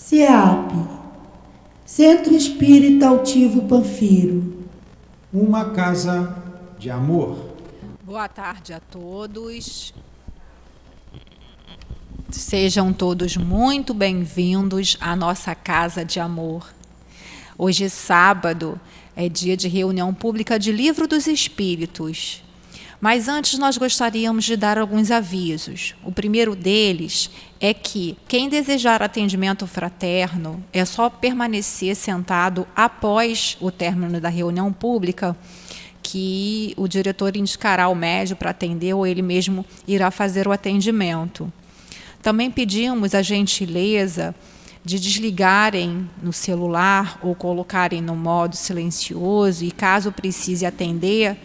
CEAP, Centro Espírita Altivo Panfiro. Uma casa de amor. Boa tarde a todos. Sejam todos muito bem-vindos à nossa casa de amor. Hoje, sábado, é dia de reunião pública de Livro dos Espíritos. Mas antes nós gostaríamos de dar alguns avisos. O primeiro deles é que quem desejar atendimento fraterno é só permanecer sentado após o término da reunião pública, que o diretor indicará o médium para atender ou ele mesmo irá fazer o atendimento. Também pedimos a gentileza de desligarem no celular ou colocarem no modo silencioso e, caso precise atender,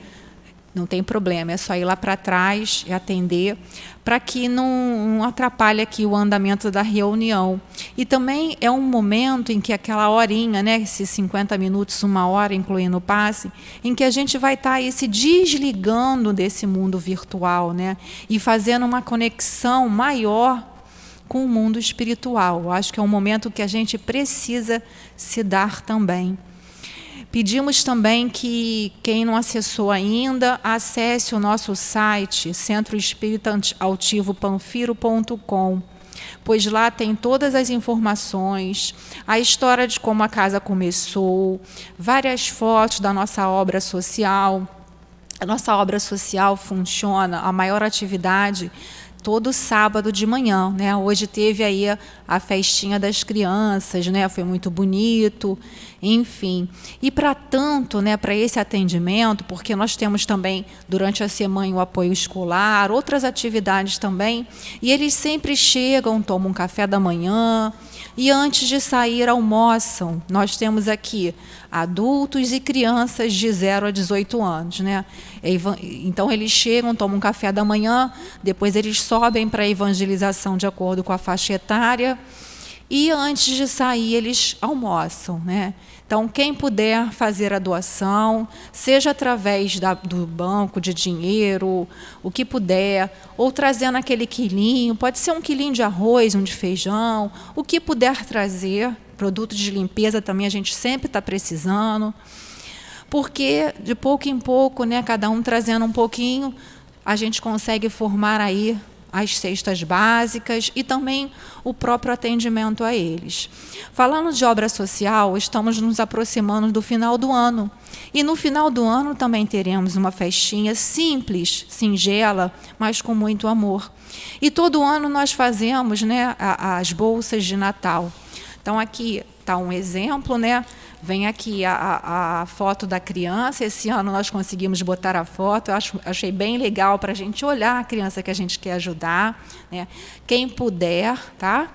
não tem problema, é só ir lá para trás e atender, para que não atrapalhe aqui o andamento da reunião. E também é um momento em que aquela horinha, né, esses 50 minutos, uma hora, incluindo o passe, em que a gente vai estar aí se desligando desse mundo virtual, né, e fazendo uma conexão maior com o mundo espiritual. Eu acho que é um momento que a gente precisa se dar também. Pedimos também que quem não acessou ainda, acesse o nosso site, centroespíritaaltivopanfiro.com, pois lá tem todas as informações, a história de como a casa começou, várias fotos da nossa obra social. A nossa obra social funciona, a maior atividade, todo sábado de manhã, né? Hoje teve aí a festinha das crianças, né? Foi muito bonito, enfim. E para tanto, né, para esse atendimento, porque nós temos também durante a semana o apoio escolar, outras atividades também, e eles sempre chegam, tomam um café da manhã e antes de sair almoçam. Nós temos aqui adultos e crianças de 0 a 18 anos, né? Então eles chegam, tomam um café da manhã, depois eles sobem para a evangelização de acordo com a faixa etária e antes de sair eles almoçam, né? Então quem puder fazer a doação, seja através do banco de dinheiro, o que puder, ou trazendo aquele quilinho, pode ser um quilinho de arroz, um de feijão, o que puder trazer, produtos de limpeza também a gente sempre está precisando, porque de pouco em pouco, né, cada um trazendo um pouquinho, a gente consegue formar aí as cestas básicas e também o próprio atendimento a eles. Falando de obra social, estamos nos aproximando do final do ano. E no final do ano também teremos uma festinha simples, singela, mas com muito amor. E todo ano nós fazemos, né, as bolsas de Natal. Então aqui está um exemplo, né? Vem aqui a foto da criança. Esse ano nós conseguimos botar a foto. Eu achei bem legal para a gente olhar a criança que a gente quer ajudar, né? Quem puder, tá?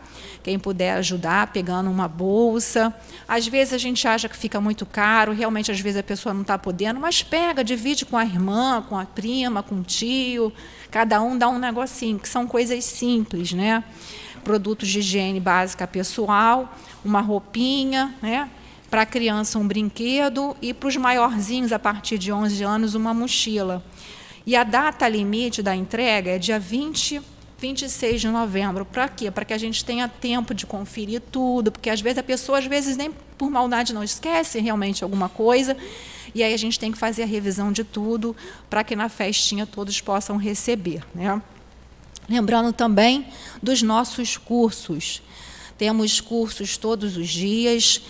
Quem puder ajudar, pegando uma bolsa. Às vezes a gente acha que fica muito caro, realmente às vezes a pessoa não está podendo, mas pega, divide com a irmã, com a prima, com o tio. Cada um dá um negocinho, que são coisas simples, né? Produtos de higiene básica pessoal, uma roupinha, né? Para a criança um brinquedo e para os maiorzinhos, a partir de 11 anos, uma mochila. E a data limite da entrega é dia 26 de novembro. Para quê? Para que a gente tenha tempo de conferir tudo, porque às vezes a pessoa, nem por maldade, não esquece realmente alguma coisa, e aí a gente tem que fazer a revisão de tudo para que na festinha todos possam receber, né? Lembrando também dos nossos cursos. Temos cursos todos os dias,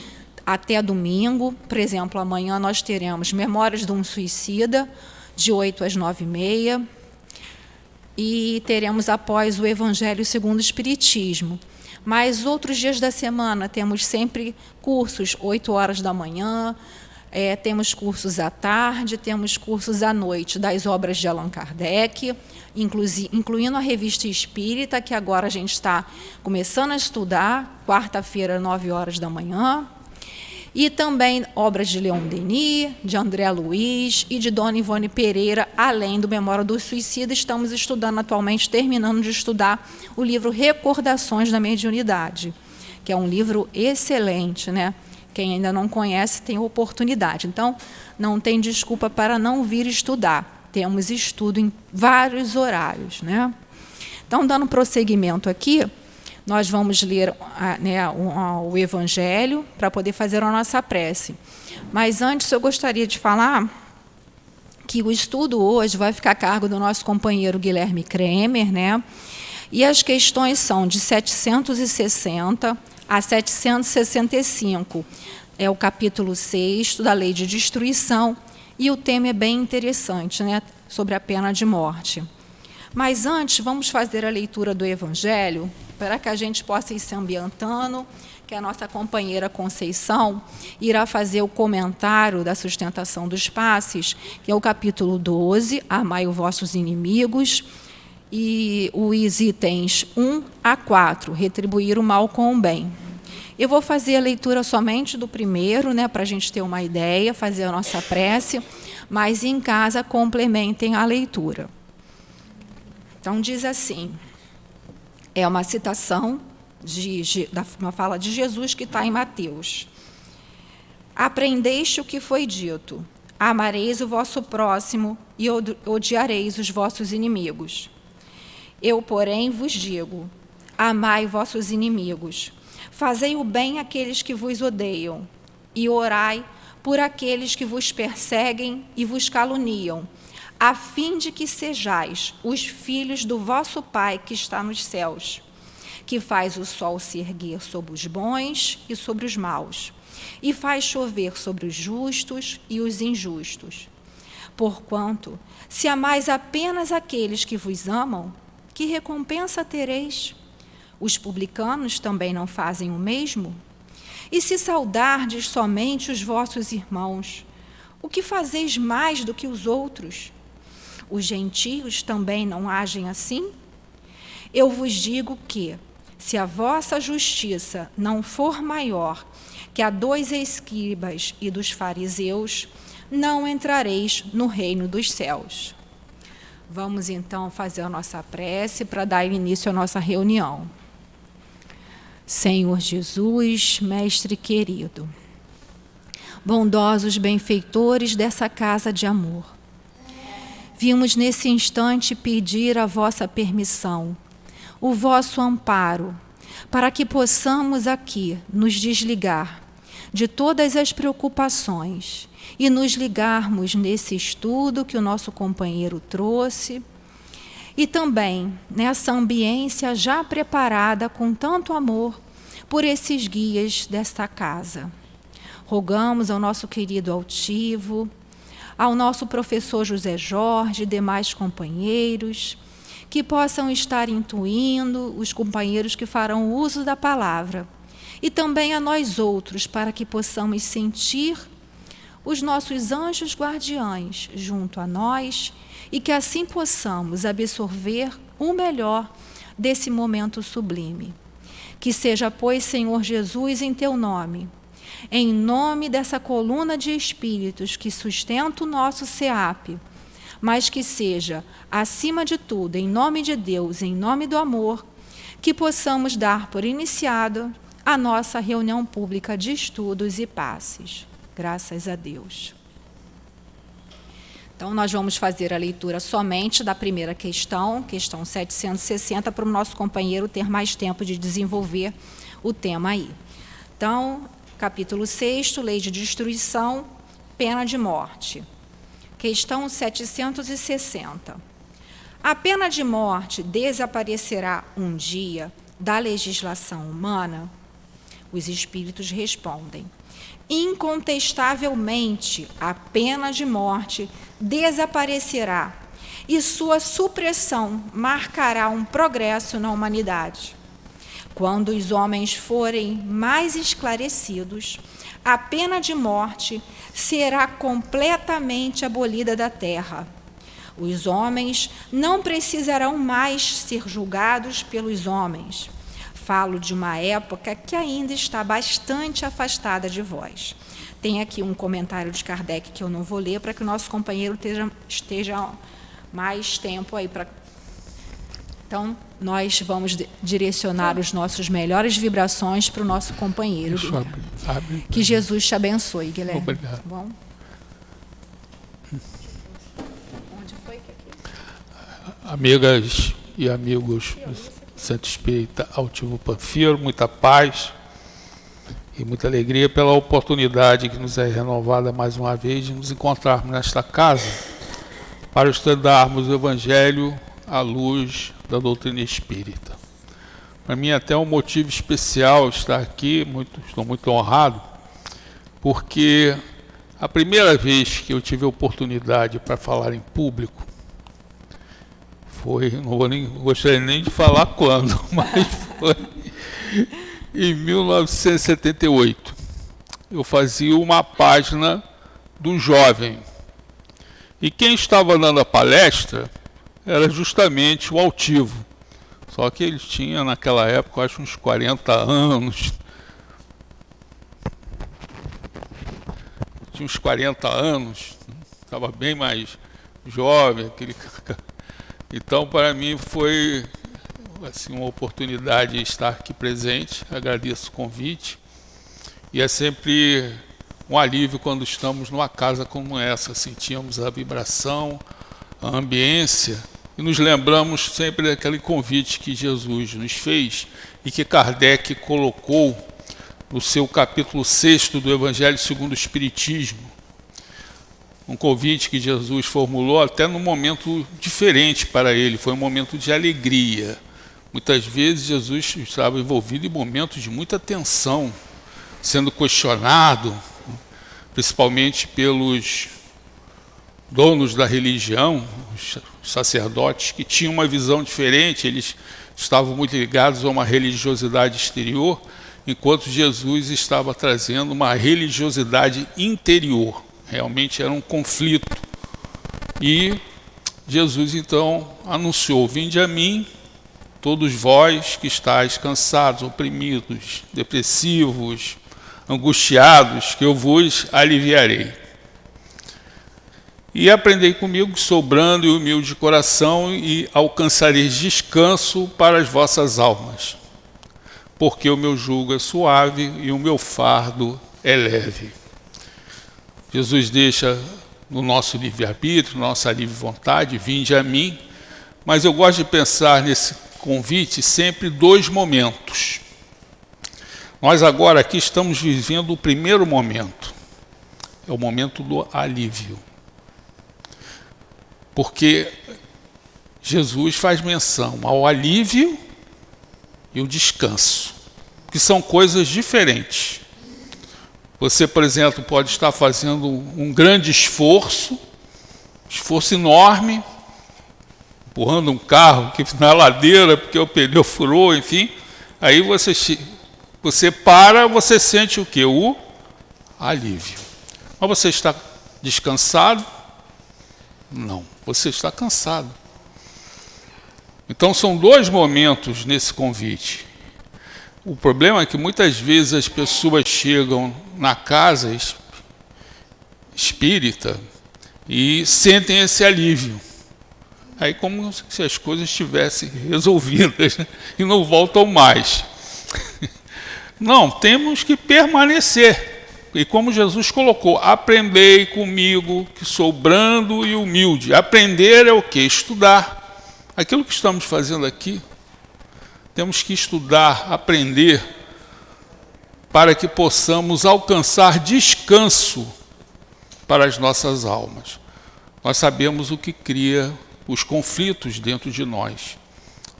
até domingo. Por exemplo, amanhã nós teremos Memórias de um Suicida, de 8 às 9h30, e teremos após o Evangelho segundo o Espiritismo. Mas outros dias da semana temos sempre cursos, 8 horas da manhã, temos cursos à tarde, temos cursos à noite das obras de Allan Kardec, incluindo a Revista Espírita, que agora a gente está começando a estudar, quarta-feira, 9 horas da manhã, e também obras de Leon Denis, de André Luiz e de Dona Ivone Pereira, além do Memória do Suicida. Estamos estudando atualmente, terminando de estudar o livro Recordações da Mediunidade, que é um livro excelente, né? Quem ainda não conhece tem oportunidade. Então, não tem desculpa para não vir estudar. Temos estudo em vários horários, né? Então, dando prosseguimento aqui, nós vamos ler o Evangelho para poder fazer a nossa prece. Mas antes eu gostaria de falar que o estudo hoje vai ficar a cargo do nosso companheiro Guilherme Kremer, né? E as questões são de 760 a 765. É o capítulo 6 da Lei de Destruição, e o tema é bem interessante, né? Sobre a pena de morte. Mas antes, vamos fazer a leitura do Evangelho, para que a gente possa ir se ambientando, que a nossa companheira Conceição irá fazer o comentário da sustentação dos passes, que é o capítulo 12, Amai os vossos inimigos, e os itens 1 a 4, retribuir o mal com o bem. Eu vou fazer a leitura somente do primeiro, né, para a gente ter uma ideia, fazer a nossa prece, mas em casa complementem a leitura. Então, diz assim, é uma citação uma fala de Jesus que está em Mateus. Aprendeste o que foi dito, amareis o vosso próximo e odiareis os vossos inimigos. Eu, porém, vos digo, amai vossos inimigos, fazei o bem àqueles que vos odeiam, e orai por aqueles que vos perseguem e vos caluniam, a fim de que sejais os filhos do vosso Pai que está nos céus, que faz o sol se erguer sobre os bons e sobre os maus, e faz chover sobre os justos e os injustos. Porquanto, se amais apenas aqueles que vos amam, que recompensa tereis? Os publicanos também não fazem o mesmo? E se saudardes somente os vossos irmãos, o que fazeis mais do que os outros? Os gentios também não agem assim? Eu vos digo que, se a vossa justiça não for maior que a dos escribas e dos fariseus, não entrareis no reino dos céus. Vamos, então, fazer a nossa prece para dar início à nossa reunião. Senhor Jesus, Mestre querido, bondosos benfeitores dessa casa de amor, vimos nesse instante pedir a vossa permissão, o vosso amparo, para que possamos aqui nos desligar de todas as preocupações e nos ligarmos nesse estudo que o nosso companheiro trouxe e também nessa ambiência já preparada com tanto amor por esses guias desta casa. Rogamos ao nosso querido altivo, ao nosso professor José Jorge e demais companheiros, que possam estar intuindo os companheiros que farão uso da palavra, e também a nós outros, para que possamos sentir os nossos anjos guardiães junto a nós e que assim possamos absorver o melhor desse momento sublime. Que seja, pois, Senhor Jesus, em teu nome, em nome dessa coluna de espíritos que sustenta o nosso SEAP, mas que seja, acima de tudo, em nome de Deus, em nome do amor, que possamos dar por iniciado a nossa reunião pública de estudos e passes. Graças a Deus. Então, nós vamos fazer a leitura somente da primeira questão 760, para o nosso companheiro ter mais tempo de desenvolver o tema aí. Então, capítulo 6, Lei de Destruição, pena de morte. Questão 760. A pena de morte desaparecerá um dia da legislação humana? Os espíritos respondem: incontestavelmente, a pena de morte desaparecerá e sua supressão marcará um progresso na humanidade. Quando os homens forem mais esclarecidos, a pena de morte será completamente abolida da terra. Os homens não precisarão mais ser julgados pelos homens. Falo de uma época que ainda está bastante afastada de vós. Tem aqui um comentário de Kardec que eu não vou ler, para que o nosso companheiro esteja mais tempo aí. Então, nós vamos direcionar os nossos melhores vibrações para o nosso companheiro. Que Jesus te abençoe, Guilherme. Obrigado. Tá bom? Onde foi que aqui? Amigas e amigos Centro Espírita Altivo Panfiro, muita paz e muita alegria pela oportunidade que nos é renovada mais uma vez de nos encontrarmos nesta casa para estudarmos o Evangelho à luz da doutrina espírita. Para mim até um motivo especial estar aqui, estou muito honrado, porque a primeira vez que eu tive a oportunidade para falar em público foi, gostaria nem de falar quando, mas foi em 1978. Eu fazia uma página do Jovem. E quem estava dando a palestra era justamente o Altivo. Só que ele tinha naquela época, acho, uns 40 anos. Tinha uns 40 anos, estava bem mais jovem. Então, para mim, foi assim, uma oportunidade de estar aqui presente. Agradeço o convite. E é sempre um alívio quando estamos numa casa como essa. Sentimos a vibração, a ambiência e nos lembramos sempre daquele convite que Jesus nos fez e que Kardec colocou no seu capítulo 6 do Evangelho segundo o Espiritismo. Um convite que Jesus formulou até num momento diferente para ele, foi um momento de alegria. Muitas vezes Jesus estava envolvido em momentos de muita tensão, sendo questionado, principalmente pelos donos da religião, os sacerdotes, que tinham uma visão diferente, eles estavam muito ligados a uma religiosidade exterior, enquanto Jesus estava trazendo uma religiosidade interior. Realmente era um conflito. E Jesus então anunciou: vinde a mim, todos vós que estáis cansados, oprimidos, depressivos, angustiados, que eu vos aliviarei. E aprendei comigo, que sou brando e humilde de coração, e alcançareis descanso para as vossas almas, porque o meu jugo é suave e o meu fardo é leve. Jesus deixa no nosso livre-arbítrio, nossa livre vontade, vinde a mim, mas eu gosto de pensar nesse convite sempre dois momentos. Nós agora aqui estamos vivendo o primeiro momento, é o momento do alívio, porque Jesus faz menção ao alívio e o descanso, que são coisas diferentes. Você, por exemplo, pode estar fazendo um grande esforço enorme, empurrando um carro que na ladeira, porque o pneu furou, enfim. Aí você para, você sente o quê? O alívio. Mas você está descansado? Não, você está cansado. Então são dois momentos nesse convite. O problema é que muitas vezes as pessoas chegam na casa espírita e sentem esse alívio. Aí como se as coisas estivessem resolvidas, né? E não voltam mais. Não, temos que permanecer. E como Jesus colocou, aprendei comigo que sou brando e humilde. Aprender é o quê? Estudar. Aquilo que estamos fazendo aqui, temos que estudar, aprender, para que possamos alcançar descanso para as nossas almas. Nós sabemos o que cria os conflitos dentro de nós.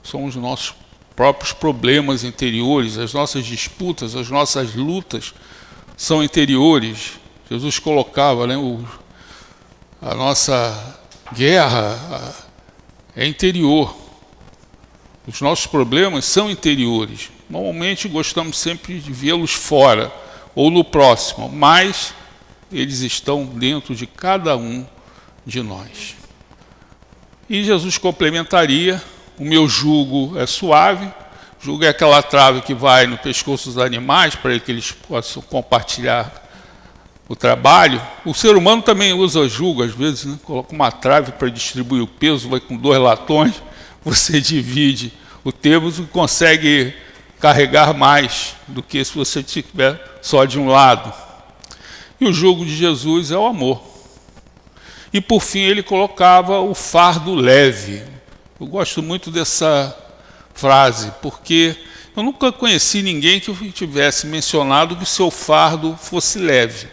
São os nossos próprios problemas interiores, as nossas disputas, as nossas lutas são interiores. Jesus colocava, né, a nossa guerra é interior. Os nossos problemas são interiores. Normalmente gostamos sempre de vê-los fora ou no próximo, mas eles estão dentro de cada um de nós. E Jesus complementaria: o meu jugo é suave. Jugo é aquela trave que vai no pescoço dos animais para que eles possam compartilhar o trabalho. O ser humano também usa jugo, às vezes, né? Coloca uma trave para distribuir o peso, vai com 2 latões, você divide o peso e consegue carregar mais do que se você estiver só de um lado. E o jugo de Jesus é o amor. E por fim ele colocava o fardo leve. Eu gosto muito dessa frase, porque eu nunca conheci ninguém que tivesse mencionado que o seu fardo fosse leve.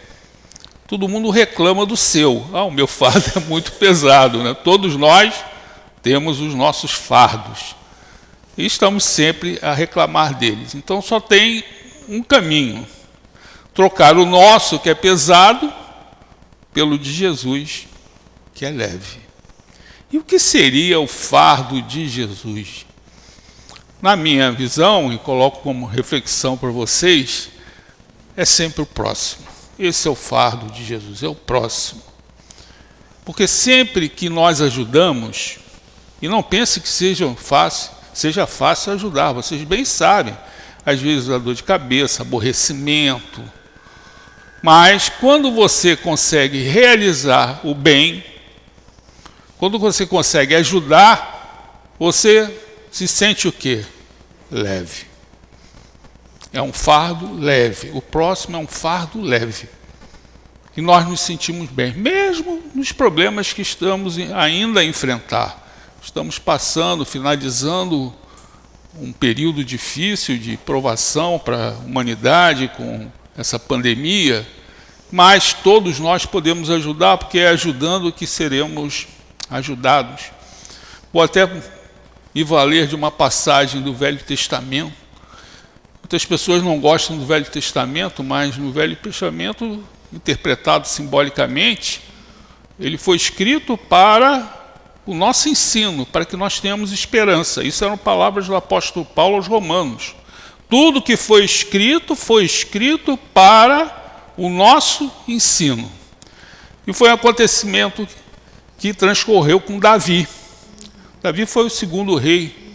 Todo mundo reclama do seu. O meu fardo é muito pesado, né? Todos nós temos os nossos fardos e estamos sempre a reclamar deles. Então só tem um caminho: trocar o nosso, que é pesado, pelo de Jesus, que é leve. E o que seria o fardo de Jesus? Na minha visão, e coloco como reflexão para vocês, é sempre o próximo. Esse é o fardo de Jesus, é o próximo. Porque sempre que nós ajudamos, e não pense que seja fácil ajudar, vocês bem sabem, às vezes dá dor de cabeça, aborrecimento, mas quando você consegue realizar o bem, quando você consegue ajudar, você se sente o quê? Leve. É um fardo leve. O próximo é um fardo leve. E nós nos sentimos bem, mesmo nos problemas que estamos ainda a enfrentar. Estamos passando, finalizando um período difícil de provação para a humanidade com essa pandemia, mas todos nós podemos ajudar, porque é ajudando que seremos ajudados. Vou até me valer de uma passagem do Velho Testamento. Muitas pessoas não gostam do Velho Testamento, mas no Velho Testamento, interpretado simbolicamente, ele foi escrito para o nosso ensino, para que nós tenhamos esperança. Isso eram palavras do apóstolo Paulo aos Romanos. Tudo que foi escrito para o nosso ensino. E foi um acontecimento que transcorreu com Davi. Davi foi o segundo rei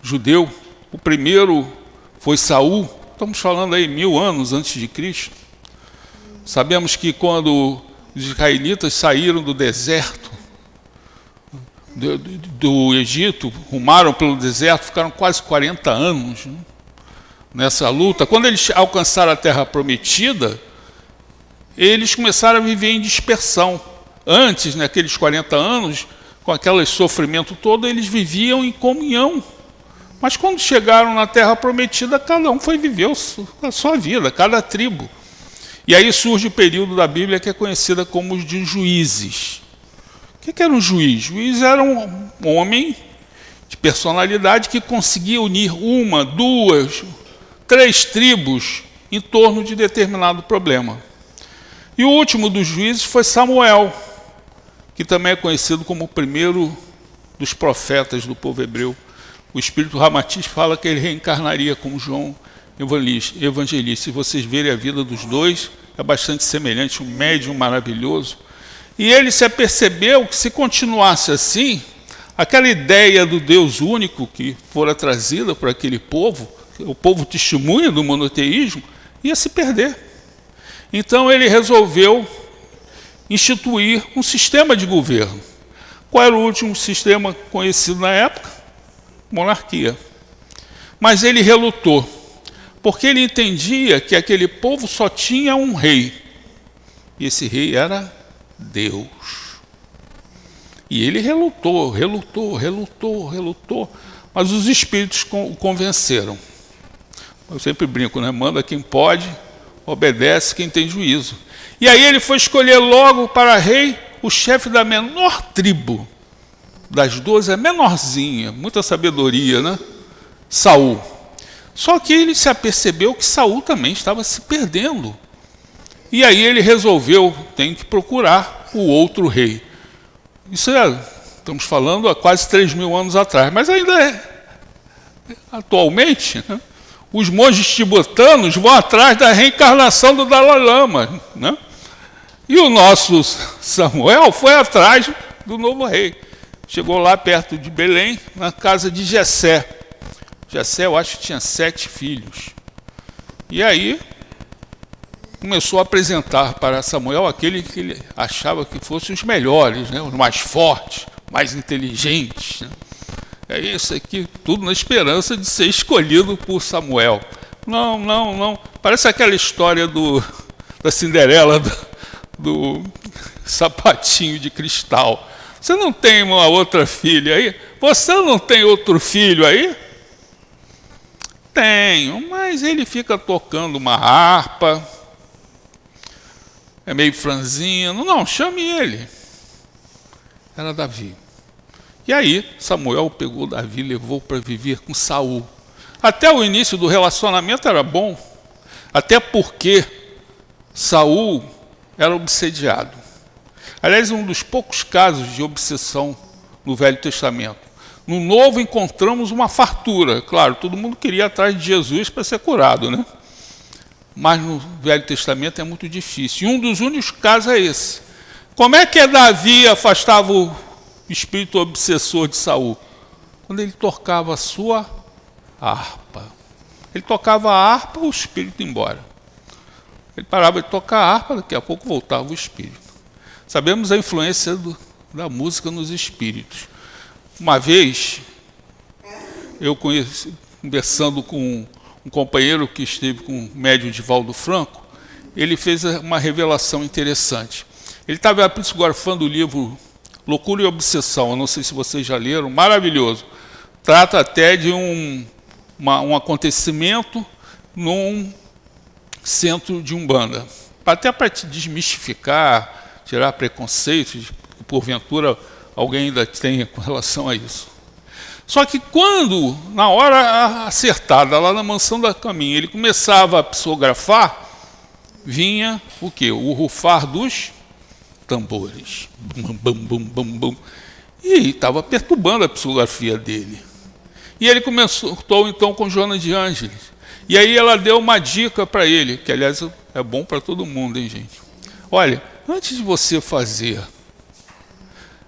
judeu. O primeiro foi Saul. Estamos falando aí 1000 anos antes de Cristo. Sabemos que quando os israelitas saíram do deserto do Egito, rumaram pelo deserto, ficaram quase 40 anos, né, nessa luta. Quando eles alcançaram a terra prometida, eles começaram a viver em dispersão. Antes, naqueles 40 anos, com aquele sofrimento todo, eles viviam em comunhão. Mas quando chegaram na terra prometida, cada um foi viver a sua vida, cada tribo. E aí surge o período da Bíblia que é conhecida como os de Juízes. O que era um juiz? Juiz era um homem de personalidade que conseguia unir 1, 2, 3 tribos em torno de determinado problema. E o último dos juízes foi Samuel, que também é conhecido como o primeiro dos profetas do povo hebreu. O Espírito Ramatiz fala que ele reencarnaria como João Evangelista. Se vocês verem a vida dos dois, é bastante semelhante, um médium maravilhoso. E ele se apercebeu que se continuasse assim, aquela ideia do Deus único que fora trazida por aquele povo, o povo testemunha do monoteísmo, ia se perder. Então ele resolveu instituir um sistema de governo. Qual era o último sistema conhecido na época? Monarquia. Mas ele relutou, porque ele entendia que aquele povo só tinha um rei. E esse rei era Deus. E ele relutou, mas os espíritos o convenceram. Eu sempre brinco, né? Manda quem pode, obedece quem tem juízo. E aí ele foi escolher logo para rei o chefe da menor tribo. Das 12, a menorzinha, muita sabedoria, né? Saul. Só que ele se apercebeu que Saul também estava se perdendo. E aí ele resolveu, tem que procurar o outro rei. Isso estamos falando há quase 3.000 anos atrás, mas ainda atualmente, né, os monges tibetanos vão atrás da reencarnação do Dalai Lama, né? E o nosso Samuel foi atrás do novo rei. Chegou lá perto de Belém, na casa de Jessé. Jessé, eu acho que tinha 7 filhos. E aí começou a apresentar para Samuel aquele que ele achava que fossem os melhores, né? Os mais fortes, mais inteligentes, né? É isso aqui, tudo na esperança de ser escolhido por Samuel. Não. Parece aquela história da Cinderela, do sapatinho de cristal. Você não tem uma outra filha aí? Você não tem outro filho aí? Tenho, mas ele fica tocando uma harpa, é meio franzino. Não, chame ele. Era Davi. E aí Samuel pegou Davi e levou para viver com Saul. Até o início do relacionamento era bom, até porque Saul era obsediado. Aliás, um dos poucos casos de obsessão no Velho Testamento. No Novo encontramos uma fartura. Claro, todo mundo queria ir atrás de Jesus para ser curado, né? Mas no Velho Testamento é muito difícil. E um dos únicos casos é esse. Como é que Davi afastava o espírito obsessor de Saul? Quando ele tocava a sua harpa. Ele tocava a harpa, o espírito ia embora. Ele parava de tocar a harpa, daqui a pouco voltava o espírito. Sabemos a influência da música nos espíritos. Uma vez, eu conversando com um companheiro que esteve com o médium Divaldo Franco, ele fez uma revelação interessante. Ele estava psicografando o livro Loucura e Obsessão, eu não sei se vocês já leram, maravilhoso. Trata até de um acontecimento num centro de Umbanda. Até para te desmistificar, tirar preconceitos, porventura alguém ainda tem com relação a isso. Só que quando, na hora acertada, lá na mansão da Caminha, ele começava a psicografar, vinha o quê? O rufar dos tambores. Bum, bum, bum, bum, bum. E estava perturbando a psicografia dele. E ele começou então com Joana de Ângeles. E aí ela deu uma dica para ele, que aliás é bom para todo mundo, hein, gente? Olha, antes de você fazer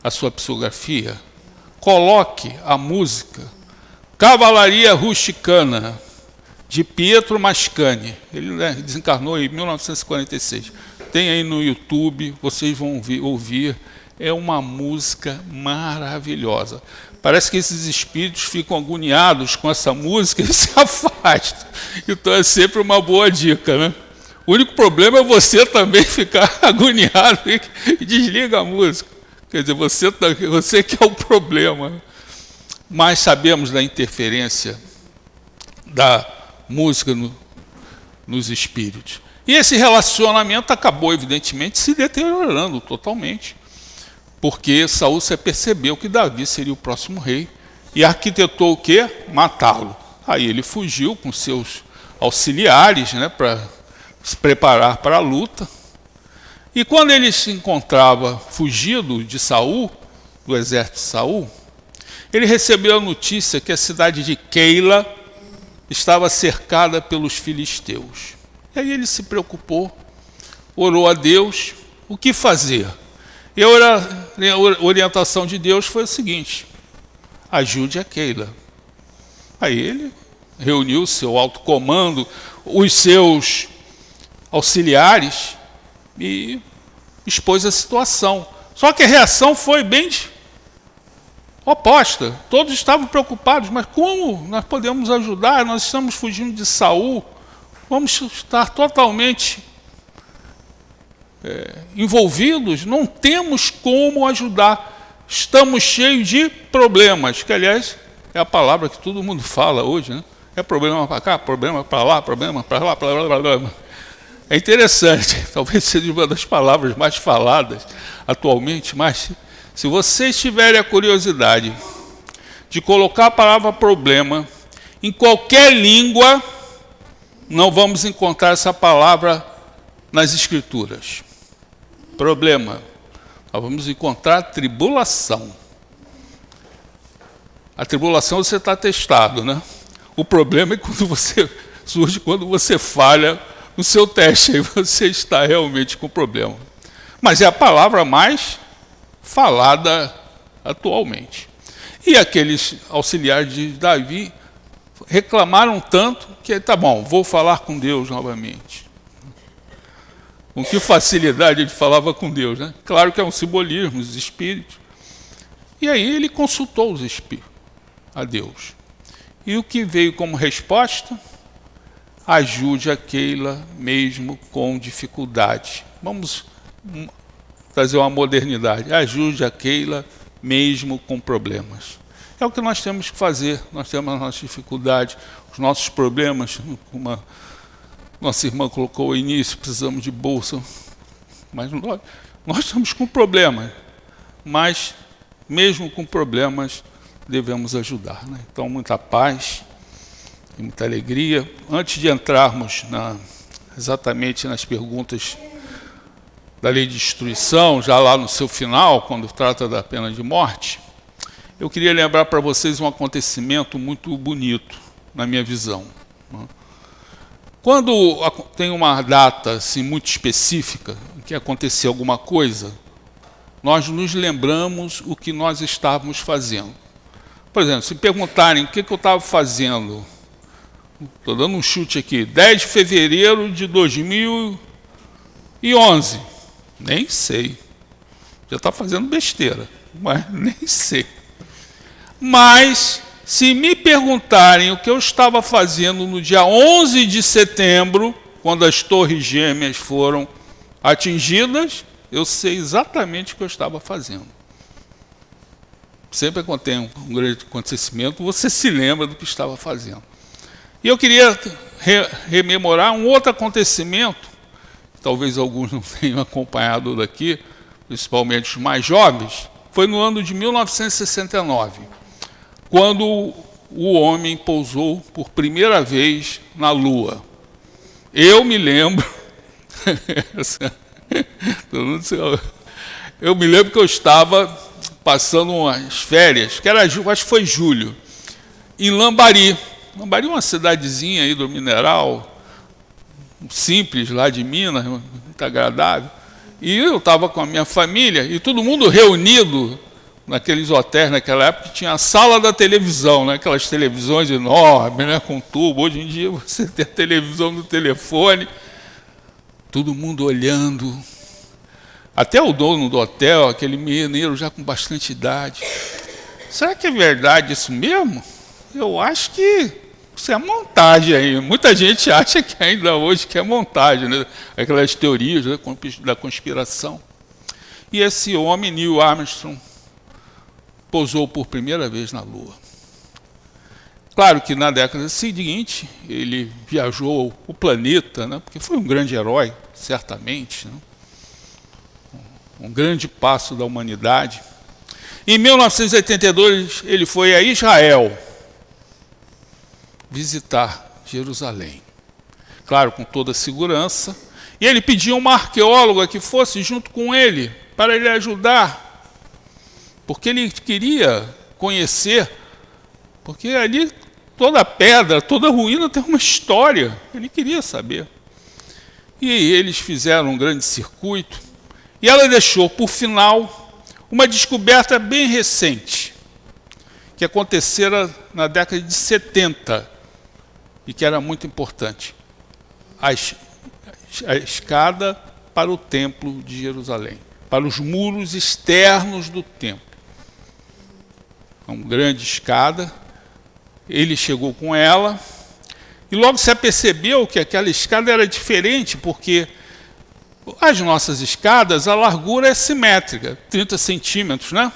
a sua psicografia, coloque a música Cavalaria Rusticana, de Pietro Mascagni. Ele desencarnou em 1946. Tem aí no YouTube, vocês vão ouvir. É uma música maravilhosa. Parece que esses espíritos ficam agoniados com essa música e se afastam. Então é sempre uma boa dica, né? O único problema é você também ficar agoniado e desliga a música. Quer dizer, você que é o problema. Mas sabemos da interferência da música nos espíritos. E esse relacionamento acabou, evidentemente, se deteriorando totalmente. Porque Saul se percebeu que Davi seria o próximo rei e arquitetou o quê? Matá-lo. Aí ele fugiu com seus auxiliares, né, para se preparar para a luta. E quando ele se encontrava fugido de Saul, do exército de Saul, ele recebeu a notícia que a cidade de Keila estava cercada pelos filisteus. E aí ele se preocupou, orou a Deus, o que fazer? E a orientação de Deus foi o seguinte: ajude a Keila. Aí ele reuniu o seu alto comando, os seus auxiliares e expôs a situação. Só que a reação foi bem oposta. Todos estavam preocupados, mas como nós podemos ajudar? Nós estamos fugindo de Saul, vamos estar totalmente envolvidos, não temos como ajudar, estamos cheios de problemas, que aliás é a palavra que todo mundo fala hoje, né? É problema para cá, problema para lá, problema para lá, blá, blá, blá. É interessante, talvez seja uma das palavras mais faladas atualmente, mas se vocês tiverem a curiosidade de colocar a palavra problema em qualquer língua, não vamos encontrar essa palavra nas Escrituras. Problema. Nós vamos encontrar tribulação. A tribulação você está testado, né? O problema é quando surge quando você falha no seu teste, aí você está realmente com problema. Mas é a palavra mais falada atualmente. E aqueles auxiliares de Davi reclamaram tanto que, tá bom, vou falar com Deus novamente. Com que facilidade ele falava com Deus, né? Claro que é um simbolismo, os espíritos. E aí ele consultou os espíritos, a Deus. E o que veio como resposta? Ajude a Keila mesmo com dificuldade. Vamos trazer uma modernidade. Ajude a Keila mesmo com problemas. É o que nós temos que fazer. Nós temos as nossas dificuldades, os nossos problemas. Como nossa irmã colocou ao início, precisamos de bolsa. Mas nós estamos com problemas. Mas, mesmo com problemas, devemos ajudar, né? Então, muita paz e muita alegria. Antes de entrarmos exatamente nas perguntas da lei de destruição, já lá no seu final, quando trata da pena de morte, eu queria lembrar para vocês um acontecimento muito bonito, na minha visão. Quando tem uma data assim, muito específica, em que aconteceu alguma coisa, nós nos lembramos o que nós estávamos fazendo. Por exemplo, se perguntarem o que eu estava fazendo, estou dando um chute aqui, 10 de fevereiro de 2011, nem sei, já está fazendo besteira, mas nem sei. Mas, se me perguntarem o que eu estava fazendo no dia 11 de setembro, quando as torres gêmeas foram atingidas, eu sei exatamente o que eu estava fazendo. Sempre quando tem um grande acontecimento, você se lembra do que estava fazendo. E eu queria rememorar um outro acontecimento, talvez alguns não tenham acompanhado daqui, principalmente os mais jovens, foi no ano de 1969, quando o homem pousou por primeira vez na Lua. Eu me lembro, que eu estava passando umas férias, que era, acho que foi julho, em Lambari. Lambari é uma cidadezinha aí do Mineral, simples, lá de Minas, muito agradável. E eu estava com a minha família, e todo mundo reunido naqueles hotéis, naquela época, tinha a sala da televisão, né? Aquelas televisões enormes, né? Com tubo. Hoje em dia você tem a televisão no telefone, todo mundo olhando. Até o dono do hotel, aquele mineiro já com bastante idade. Será que é verdade isso mesmo? Eu acho que isso é montagem aí. Muita gente acha que ainda hoje que é montagem, né? Aquelas teorias, né, da conspiração. E esse homem, Neil Armstrong, pousou por primeira vez na Lua. Claro que na década seguinte ele viajou o planeta, né, porque foi um grande herói, certamente, né, um grande passo da humanidade. Em 1982 ele foi a Israel visitar Jerusalém, claro, com toda a segurança, e ele pediu uma arqueóloga que fosse junto com ele, para ele ajudar, porque ele queria conhecer, porque ali toda pedra, toda ruína tem uma história, ele queria saber. E eles fizeram um grande circuito, e ela deixou, por final, uma descoberta bem recente, que acontecera na década de 70, e que era muito importante. A escada para o templo de Jerusalém, para os muros externos do templo. Uma grande escada, ele chegou com ela, e logo se apercebeu que aquela escada era diferente, porque as nossas escadas, a largura é simétrica, 30 centímetros, né?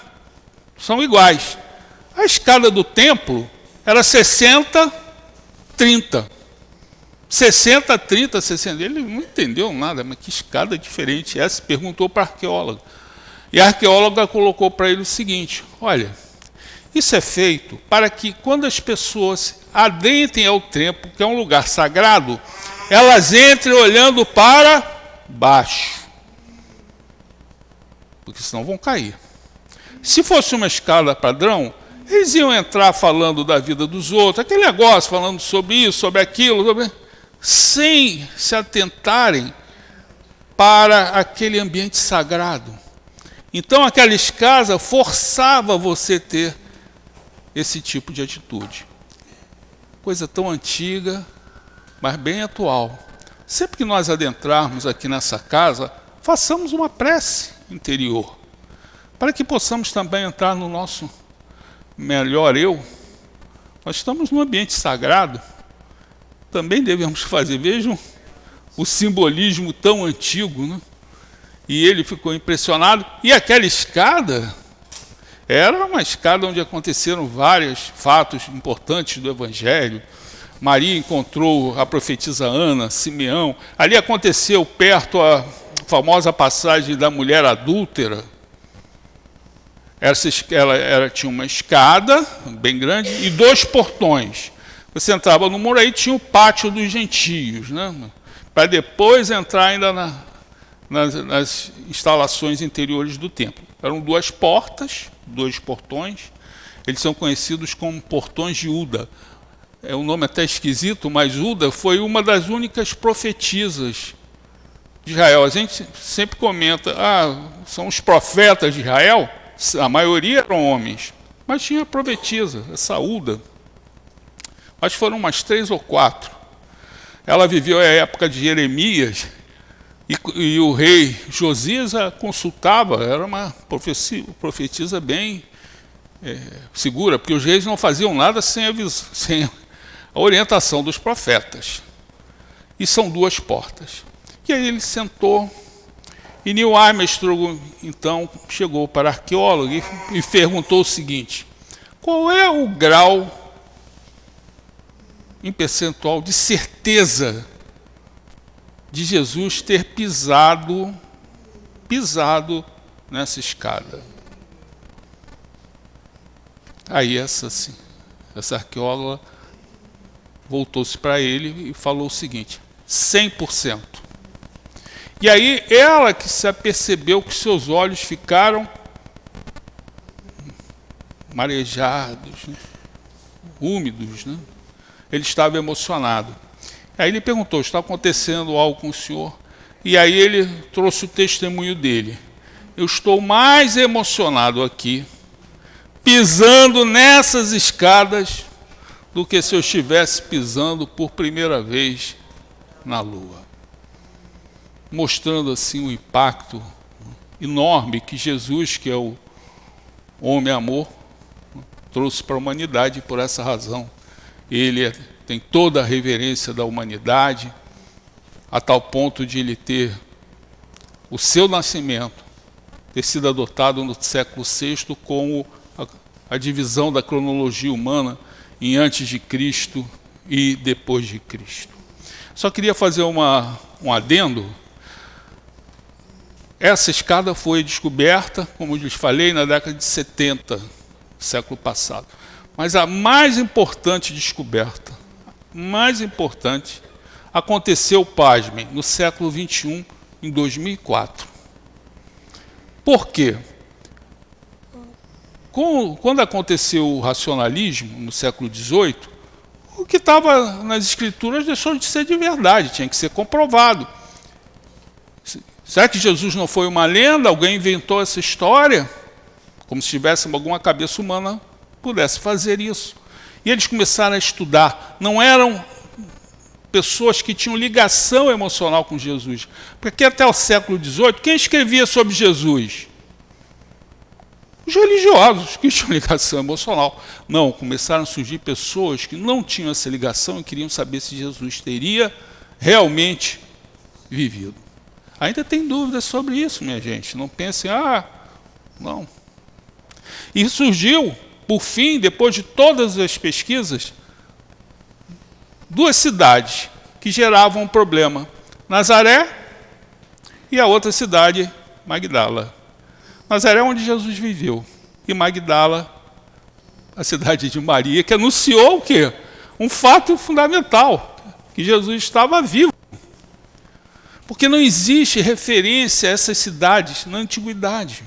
São iguais. A escada do templo era 60, 30. 60, 30, 60. Ele não entendeu nada, mas que escada diferente é essa? Perguntou para a arqueóloga. E a arqueóloga colocou para ele o seguinte: olha, isso é feito para que quando as pessoas adentrem ao templo, que é um lugar sagrado, elas entrem olhando para baixo, porque senão vão cair. Se fosse uma escada padrão, eles iam entrar falando da vida dos outros, aquele negócio, falando sobre isso, sobre aquilo, sem se atentarem para aquele ambiente sagrado. Então aquela escada forçava você a ter esse tipo de atitude. Coisa tão antiga, mas bem atual. Sempre que nós adentrarmos aqui nessa casa, façamos uma prece interior, para que possamos também entrar no nosso melhor eu. Nós estamos num ambiente sagrado, também devemos fazer. Vejam o simbolismo tão antigo, né? E ele ficou impressionado. E aquela escada Era uma escada onde aconteceram vários fatos importantes do Evangelho. Maria encontrou a profetisa Ana, Simeão. Ali aconteceu perto a famosa passagem da mulher adúltera. Ela tinha uma escada bem grande e 2 portões. Você entrava no muro, aí tinha o pátio dos gentios, né? Para depois entrar ainda nas instalações interiores do templo. Eram 2 portas, 2 portões. Eles são conhecidos como portões de Uda. É um nome até esquisito, mas Uda foi uma das únicas profetisas de Israel. A gente sempre comenta, são os profetas de Israel. A maioria eram homens, mas tinha profetisa, essa Uda. Mas foram umas 3 ou 4. Ela viveu a época de Jeremias, e o rei Josias a consultava. Era uma profetisa bem segura, porque os reis não faziam nada sem a orientação dos profetas. E são 2 portas. E aí ele sentou, e Neil Armstrong, então, chegou para a arqueóloga e perguntou o seguinte: qual é o grau em percentual de certeza de Jesus ter pisado nessa escada? Aí essa arqueóloga voltou-se para ele e falou o seguinte: 100%. E aí ela que se apercebeu que seus olhos ficaram marejados, né? Úmidos, né? Ele estava emocionado. Aí ele perguntou: está acontecendo algo com o senhor? E aí ele trouxe o testemunho dele: eu estou mais emocionado aqui, pisando nessas escadas, do que se eu estivesse pisando por primeira vez na lua. Mostrando assim o impacto enorme que Jesus, que é o homem-amor, trouxe para a humanidade. E por essa razão ele tem toda a reverência da humanidade, a tal ponto de ele ter o seu nascimento, ter sido adotado no século VI como a divisão da cronologia humana em antes de Cristo e depois de Cristo. Só queria fazer um adendo. Essa escada foi descoberta, como eu lhes falei, na década de 70, do século passado. Mas a mais importante descoberta, aconteceu, pasmem, no século XXI, em 2004. Por quê? Quando aconteceu o racionalismo, no século XVIII, o que estava nas escrituras deixou de ser de verdade, tinha que ser comprovado. Será que Jesus não foi uma lenda? Alguém inventou essa história? Como se tivesse alguma cabeça humana pudesse fazer isso. E eles começaram a estudar. Não eram pessoas que tinham ligação emocional com Jesus. Porque até o século XVIII, quem escrevia sobre Jesus? Os religiosos, que tinham ligação emocional. Não, começaram a surgir pessoas que não tinham essa ligação e queriam saber se Jesus teria realmente vivido. Ainda tem dúvidas sobre isso, minha gente. Não pensem, não. E surgiu, por fim, depois de todas as pesquisas, 2 cidades que geravam um problema: Nazaré e a outra cidade, Magdala. Nazaré, onde Jesus viveu, e Magdala, a cidade de Maria, que anunciou o quê? Um fato fundamental, que Jesus estava vivo. Porque não existe referência a essas cidades na antiguidade.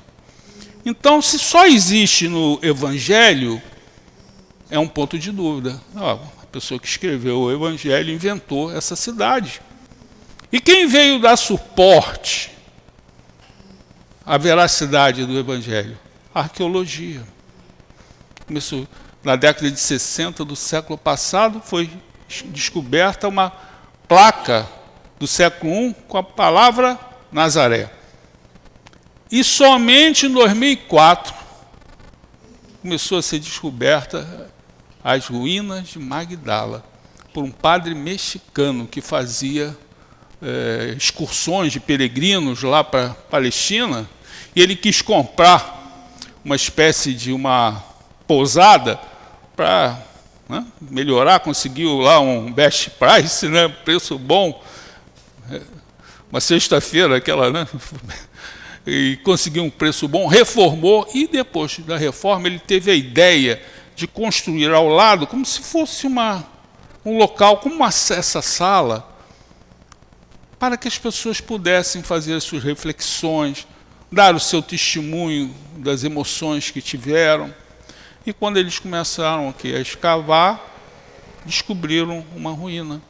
Então, se só existe no Evangelho, é um ponto de dúvida. A pessoa que escreveu o Evangelho inventou essa cidade. E quem veio dar suporte à veracidade do Evangelho? A arqueologia. Começou na década de 60 do século passado, foi descoberta uma placa do século I com a palavra Nazaré. E somente em 2004 começou a ser descoberta as ruínas de Magdala por um padre mexicano que fazia excursões de peregrinos lá para a Palestina, e ele quis comprar uma espécie de uma pousada para melhorar, conseguiu lá um best price, né, preço bom, uma sexta-feira aquela, né, e conseguiu um preço bom, reformou, e depois da reforma ele teve a ideia de construir ao lado, como se fosse um local, como essa sala, para que as pessoas pudessem fazer as suas reflexões, dar o seu testemunho das emoções que tiveram. E quando eles começaram aqui a escavar, descobriram uma ruína.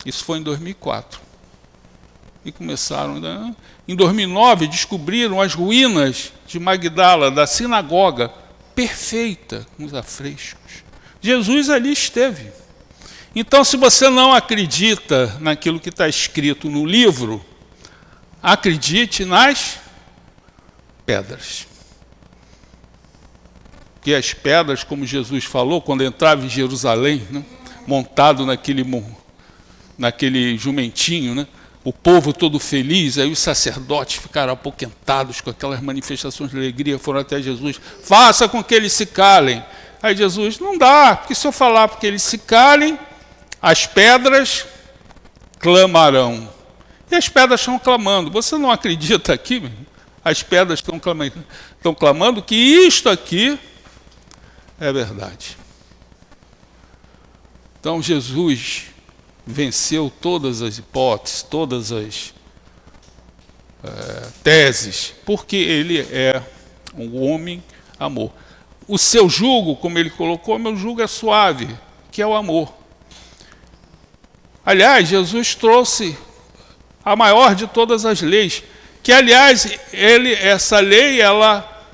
Isso foi em 2004. E começaram... Em 2009, descobriram as ruínas de Magdala, da sinagoga, perfeita, com os afrescos. Jesus ali esteve. Então, se você não acredita naquilo que está escrito no livro, acredite nas pedras. Porque as pedras, como Jesus falou, quando entrava em Jerusalém, né, montado naquele jumentinho, né, o povo todo feliz, aí os sacerdotes ficaram apoquentados com aquelas manifestações de alegria, foram até Jesus, faça com que eles se calem. Aí Jesus, não dá, porque se eu falar porque eles se calem, as pedras clamarão. E as pedras estão clamando. Você não acredita aqui, meu? As pedras estão clamando que isto aqui é verdade. Então Jesus venceu todas as hipóteses, todas as teses, porque ele é um homem amor. O seu jugo, como ele colocou, meu jugo é suave, que é o amor. Aliás, Jesus trouxe a maior de todas as leis, que, aliás, essa lei, ela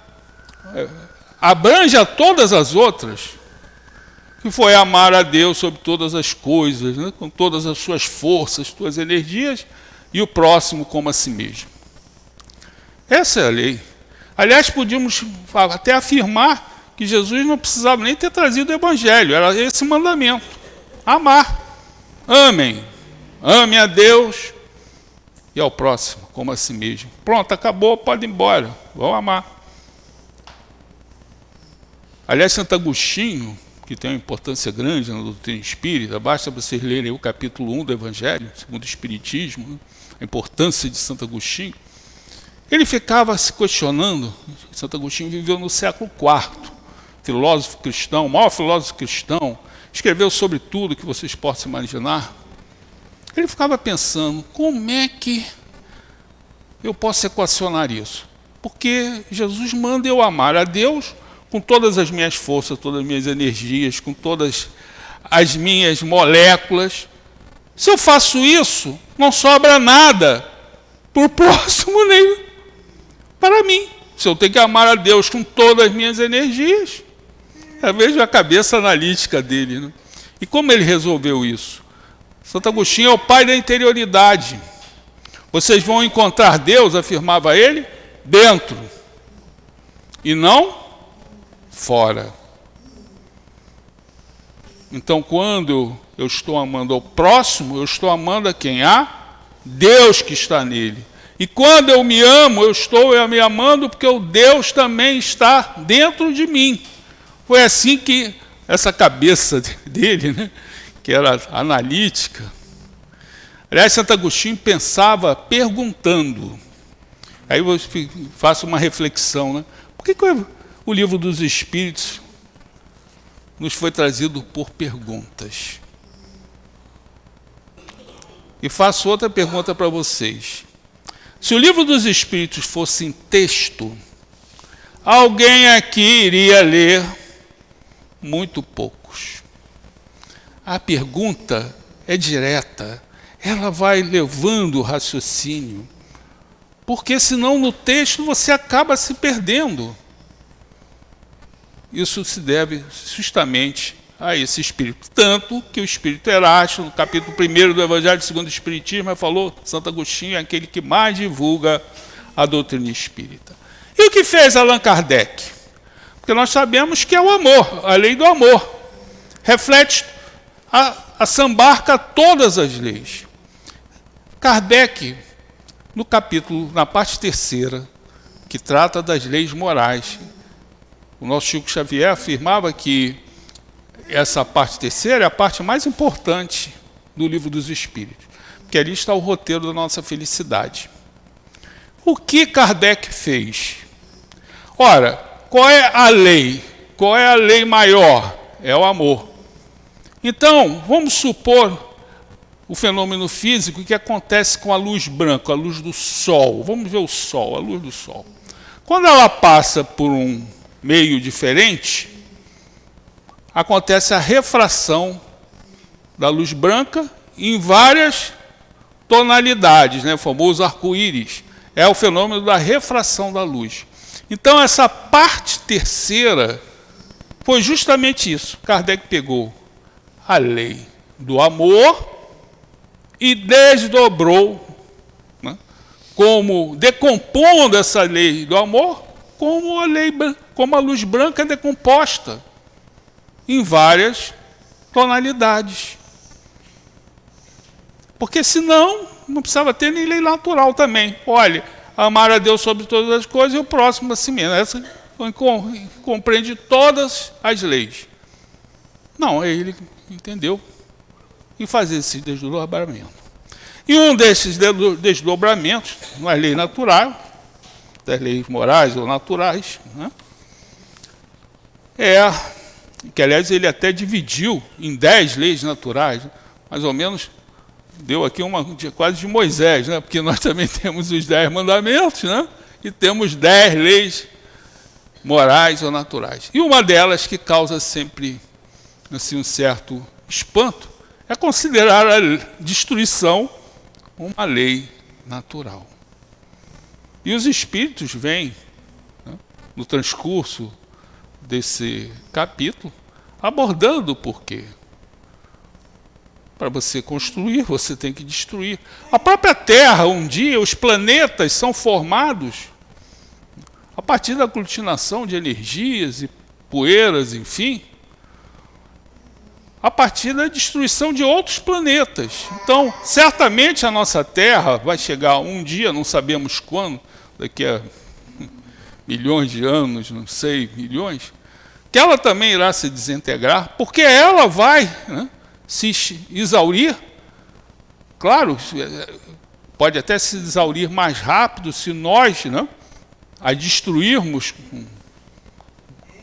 abrange a todas as outras, que foi amar a Deus sobre todas as coisas, né, com todas as suas forças, suas energias, e o próximo como a si mesmo. Essa é a lei. Aliás, podíamos até afirmar que Jesus não precisava nem ter trazido o Evangelho, era esse mandamento, amar. Amem, amem a Deus e ao próximo, como a si mesmo. Pronto, acabou, pode ir embora, vão amar. Aliás, Santo Agostinho, que tem uma importância grande na doutrina espírita, basta vocês lerem o capítulo 1 do Evangelho, segundo o Espiritismo, né, a importância de Santo Agostinho, ele ficava se questionando. Santo Agostinho viveu no século IV, filósofo cristão, o maior filósofo cristão, escreveu sobre tudo que vocês possam imaginar. Ele ficava pensando, como é que eu posso equacionar isso? Porque Jesus manda eu amar a Deus com todas as minhas forças, todas as minhas energias, com todas as minhas moléculas. Se eu faço isso, não sobra nada para o próximo nem para mim. Se eu tenho que amar a Deus com todas as minhas energias, eu vejo a cabeça analítica dele, né? E como ele resolveu isso? Santo Agostinho é o pai da interioridade. Vocês vão encontrar Deus, afirmava ele, dentro e não fora. Então, quando eu estou amando ao próximo, eu estou amando a quem? A Deus que está nele. E quando eu me amo, eu estou me amando porque o Deus também está dentro de mim. Foi assim que essa cabeça dele, né, que era analítica. Aliás, Santo Agostinho pensava perguntando. Aí eu faço uma reflexão, né? Por que o livro dos Espíritos nos foi trazido por perguntas? E faço outra pergunta para vocês. Se o livro dos Espíritos fosse em texto, alguém aqui iria ler? Muito poucos. A pergunta é direta, ela vai levando o raciocínio, porque senão no texto você acaba se perdendo. Isso se deve justamente a esse espírito. Tanto que o espírito Erasto, no capítulo 1 do Evangelho segundo o Espiritismo, falou, Santo Agostinho é aquele que mais divulga a doutrina espírita. E o que fez Allan Kardec? Porque nós sabemos que é o amor, a lei do amor. Reflete, assambarca todas as leis. Kardec, no capítulo, na parte 3ª, que trata das leis morais. O nosso Chico Xavier afirmava que essa parte terceira é a parte mais importante do Livro dos Espíritos, porque ali está o roteiro da nossa felicidade. O que Kardec fez? Ora, qual é a lei? Qual é a lei maior? É o amor. Então, vamos supor o fenômeno físico que acontece com a luz branca, a luz do Sol. Vamos ver o Sol, a luz do Sol. Quando ela passa por um meio diferente, acontece a refração da luz branca em várias tonalidades, né? O famoso arco-íris. É o fenômeno da refração da luz. Então, essa parte terceira foi justamente isso. Kardec pegou a lei do amor e desdobrou, né? Como decompondo essa lei do amor, como a luz branca é decomposta em várias tonalidades. Porque senão não precisava ter nem lei natural também. Olha, amar a Deus sobre todas as coisas e o próximo a si mesmo. Essa compreende todas as leis. Não, ele entendeu e fazer esse desdobramento. E um desses desdobramentos, não é lei natural, das leis morais ou naturais, né? Que aliás ele até dividiu em 10 leis naturais, mais ou menos, deu aqui uma quase de Moisés, né? Porque nós também temos os 10 mandamentos, né? E temos 10 leis morais ou naturais. E uma delas que causa sempre assim, um certo espanto é considerar a destruição uma lei natural. E os espíritos vêm, né, no transcurso desse capítulo, abordando o porquê. Para você construir, você tem que destruir. A própria Terra, um dia, os planetas são formados a partir da aglutinação de energias e poeiras, enfim, a partir da destruição de outros planetas. Então, certamente a nossa Terra vai chegar um dia, não sabemos quando, daqui a milhões de anos, não sei, milhões, que ela também irá se desintegrar, porque ela vai, né, se exaurir. Claro, pode até se exaurir mais rápido se nós, né, a destruirmos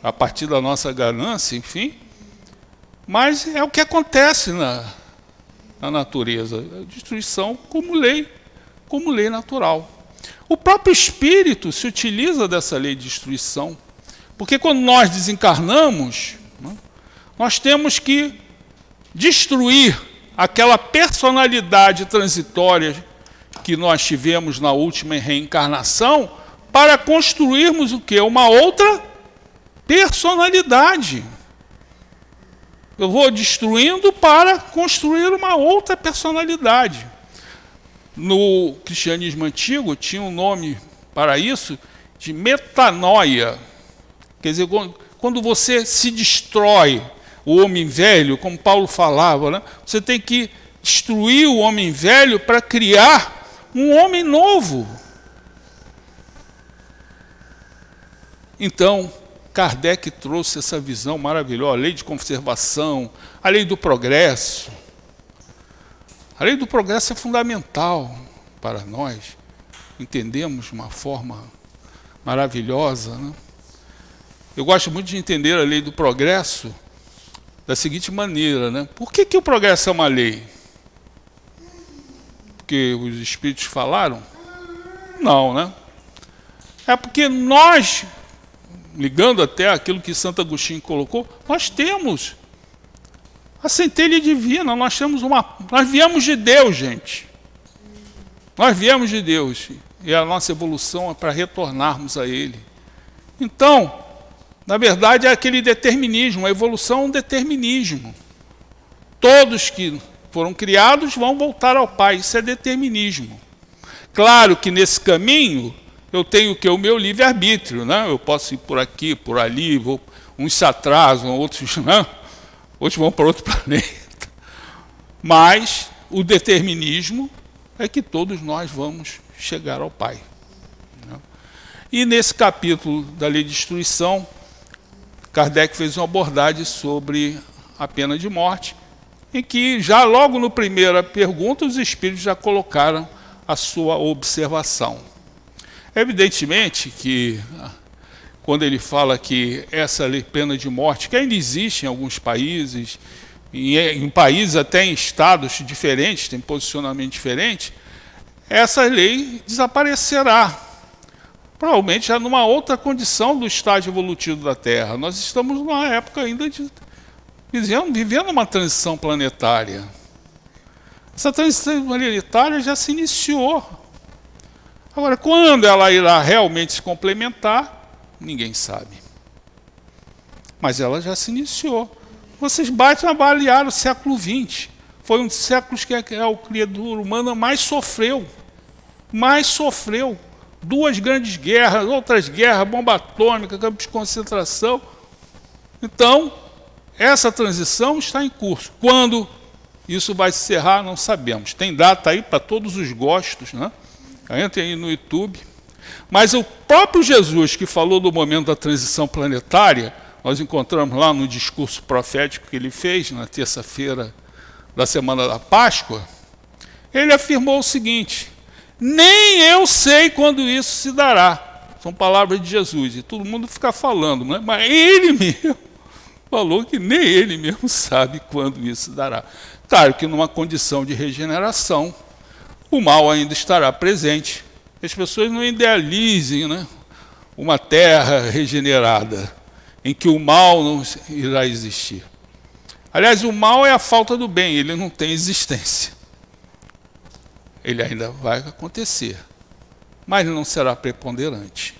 a partir da nossa ganância, enfim. Mas é o que acontece na natureza, a destruição como lei natural. O próprio espírito se utiliza dessa lei de destruição, porque quando nós desencarnamos, né, nós temos que destruir aquela personalidade transitória que nós tivemos na última reencarnação para construirmos o quê? Uma outra personalidade. Eu vou destruindo para construir uma outra personalidade. No cristianismo antigo tinha um nome para isso de metanoia. Quer dizer, quando você se destrói o homem velho, como Paulo falava, né? Você tem que destruir o homem velho para criar um homem novo. Então, Kardec trouxe essa visão maravilhosa, a lei de conservação, a lei do progresso. A lei do progresso é fundamental para nós, entendemos de uma forma maravilhosa, né? Eu gosto muito de entender a lei do progresso da seguinte maneira, né? Por que o progresso é uma lei? Porque os espíritos falaram? Não, né? É porque nós, ligando até aquilo que Santo Agostinho colocou, nós temos a centelha divina, nós viemos de Deus, gente. Nós viemos de Deus, e a nossa evolução é para retornarmos a Ele. Então, na verdade, é aquele determinismo, a evolução é um determinismo. Todos que foram criados vão voltar ao Pai, isso é determinismo. Claro que nesse caminho eu tenho o meu livre-arbítrio, né? Eu posso ir por aqui, por ali, uns se atrasam, outros não, outros vão para outro planeta. Mas o determinismo é que todos nós vamos chegar ao Pai. E nesse capítulo da lei de destruição, Kardec fez uma abordagem sobre a pena de morte, em que já logo no primeira pergunta os espíritos já colocaram a sua observação. Evidentemente que quando ele fala que essa pena de morte, que ainda existe em alguns países, em países até em estados diferentes, tem posicionamento diferente, essa lei desaparecerá. Provavelmente já numa outra condição do estágio evolutivo da Terra. Nós estamos numa época ainda vivendo uma transição planetária. Essa transição planetária já se iniciou. Agora, quando ela irá realmente se complementar, ninguém sabe. Mas ela já se iniciou. Vocês batem a avaliar o século XX. Foi um dos séculos que a criatura humana mais sofreu. Mais sofreu. 2 grandes guerras, outras guerras, bomba atômica, campos de concentração. Então, essa transição está em curso. Quando isso vai se encerrar, não sabemos. Tem data aí para todos os gostos, né? Entrem aí no YouTube. Mas o próprio Jesus, que falou do momento da transição planetária, nós encontramos lá no discurso profético que ele fez, na terça-feira da semana da Páscoa, ele afirmou o seguinte: nem eu sei quando isso se dará. São palavras de Jesus, e todo mundo fica falando, né? Mas ele mesmo falou que nem ele mesmo sabe quando isso se dará. Claro que numa condição de regeneração, o mal ainda estará presente. As pessoas não idealizem, né, uma terra regenerada, em que o mal não irá existir. Aliás, o mal é a falta do bem, ele não tem existência. Ele ainda vai acontecer, mas ele não será preponderante.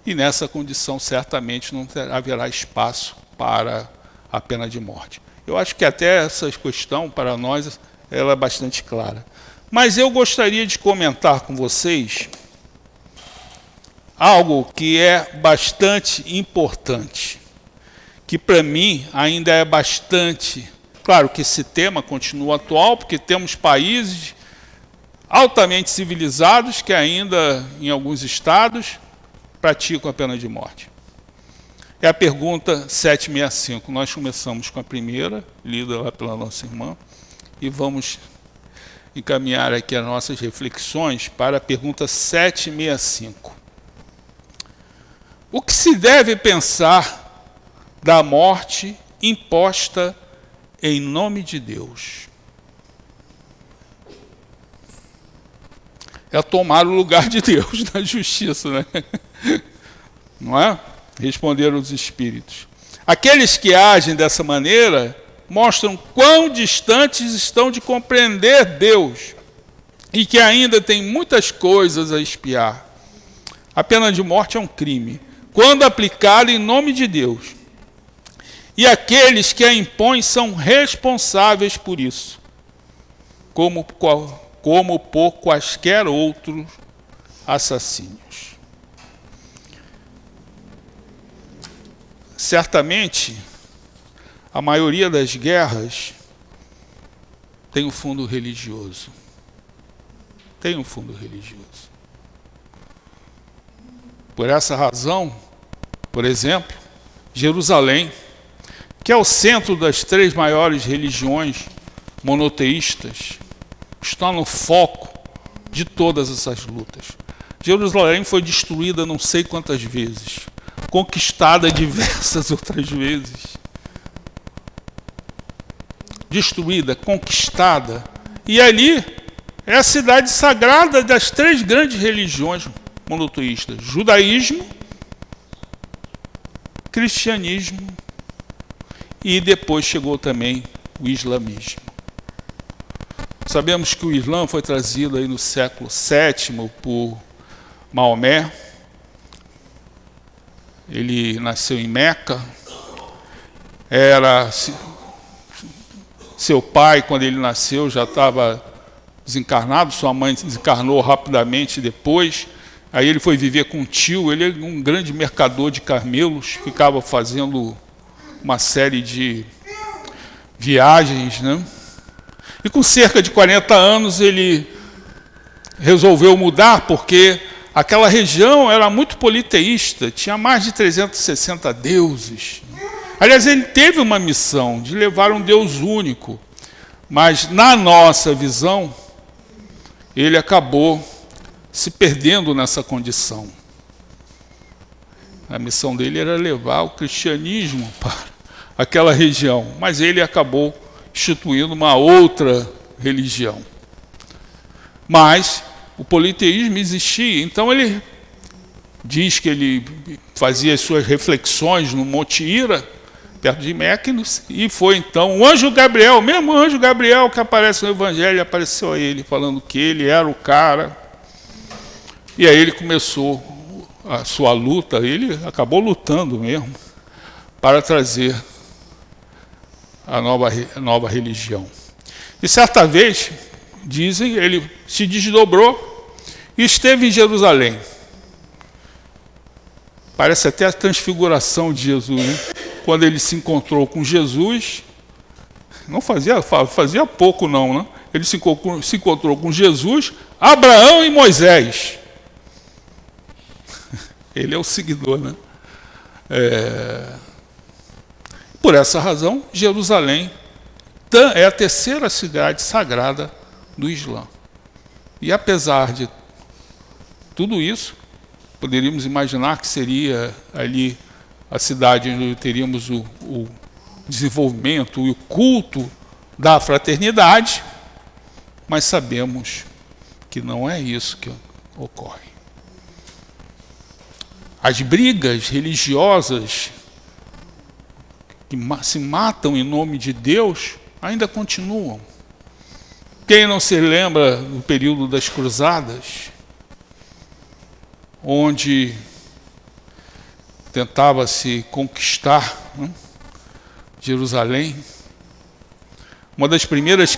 E nessa condição, certamente, não haverá espaço para a pena de morte. Eu acho que até essa questão, para nós, ela é bastante clara. Mas eu gostaria de comentar com vocês algo que é bastante importante, que para mim ainda é bastante... Claro que esse tema continua atual, porque temos países altamente civilizados que ainda, em alguns estados, praticam a pena de morte. É a pergunta 765. Nós começamos com a primeira, lida lá pela nossa irmã, e vamos encaminhar aqui as nossas reflexões para a pergunta 765. O que se deve pensar da morte imposta em nome de Deus? É tomar o lugar de Deus na justiça, né? Não é? Responderam os espíritos. Aqueles que agem dessa maneira mostram quão distantes estão de compreender Deus e que ainda tem muitas coisas a expiar. A pena de morte é um crime, quando aplicada em nome de Deus. E aqueles que a impõem são responsáveis por isso, como por quaisquer outros assassínios. Certamente, a maioria das guerras tem um fundo religioso. Tem um fundo religioso. Por essa razão, por exemplo, Jerusalém, que é o centro das 3 maiores religiões monoteístas, está no foco de todas essas lutas. Jerusalém foi destruída não sei quantas vezes, conquistada diversas outras vezes. Destruída, conquistada. E ali é a cidade sagrada das 3 grandes religiões monoteístas: judaísmo, cristianismo e depois chegou também o islamismo. Sabemos que o Islã foi trazido aí no século VII por Maomé. Ele nasceu em Meca. Seu pai, quando ele nasceu, já estava desencarnado. Sua mãe desencarnou rapidamente depois. Aí ele foi viver com um tio. Ele era um grande mercador de camelos, ficava fazendo uma série de viagens, né? E com cerca de 40 anos ele resolveu mudar, porque aquela região era muito politeísta, tinha mais de 360 deuses. Aliás, ele teve uma missão de levar um Deus único, mas na nossa visão, ele acabou se perdendo nessa condição. A missão dele era levar o cristianismo para aquela região, mas ele acabou instituindo uma outra religião. Mas o politeísmo existia, então ele diz que ele fazia as suas reflexões no Monte Ira, perto de Mequinus, e foi então o anjo Gabriel, o mesmo anjo Gabriel que aparece no Evangelho, apareceu a ele, falando que ele era o cara. E aí ele começou a sua luta, ele acabou lutando mesmo, para trazer a nova religião. E certa vez, dizem, ele se desdobrou e esteve em Jerusalém. Parece até a transfiguração de Jesus, né? Quando ele se encontrou com Jesus, não fazia pouco não, né? Ele se encontrou com Jesus, Abraão e Moisés. Ele é o seguidor, né? Por essa razão, Jerusalém é a terceira cidade sagrada do Islã. E apesar de tudo isso, poderíamos imaginar que seria ali a cidade onde teríamos o desenvolvimento e o culto da fraternidade, mas sabemos que não é isso que ocorre. As brigas religiosas que se matam em nome de Deus ainda continuam. Quem não se lembra do período das cruzadas, onde tentava-se conquistar, né, Jerusalém? Uma das primeiras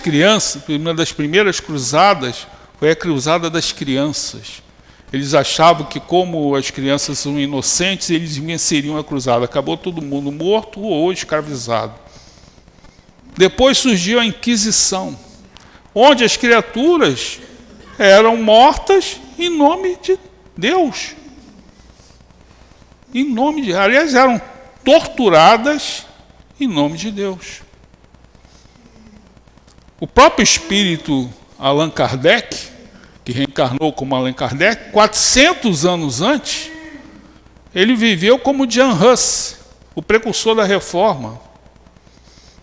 cruzadas foi a cruzada das crianças. Eles achavam que, como as crianças são inocentes, eles venceriam a cruzada. Acabou todo mundo morto ou escravizado. Depois surgiu a Inquisição, onde as criaturas eram mortas em nome de Deus. Aliás, eram torturadas em nome de Deus. O próprio espírito Allan Kardec, que reencarnou como Allan Kardec, 400 anos antes, ele viveu como Jan Hus, o precursor da Reforma.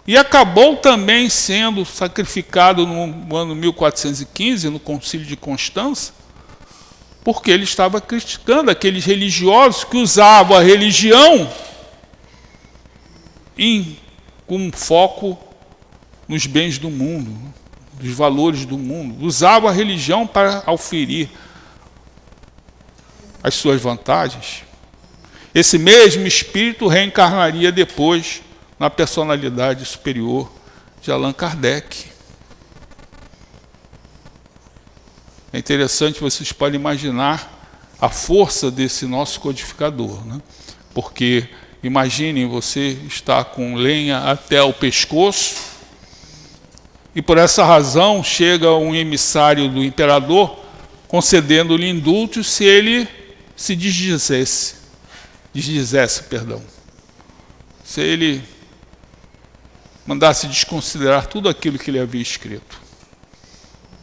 E acabou também sendo sacrificado no ano 1415, no Concílio de Constança, porque ele estava criticando aqueles religiosos que usavam a religião com foco nos bens do mundo, dos valores do mundo. Usavam a religião para auferir as suas vantagens. Esse mesmo espírito reencarnaria depois na personalidade superior de Allan Kardec. É interessante, vocês podem imaginar a força desse nosso codificador, né? Porque imaginem, você está com lenha até o pescoço e por essa razão chega um emissário do imperador concedendo-lhe indulto se ele se desdizesse, se ele mandasse desconsiderar tudo aquilo que ele havia escrito.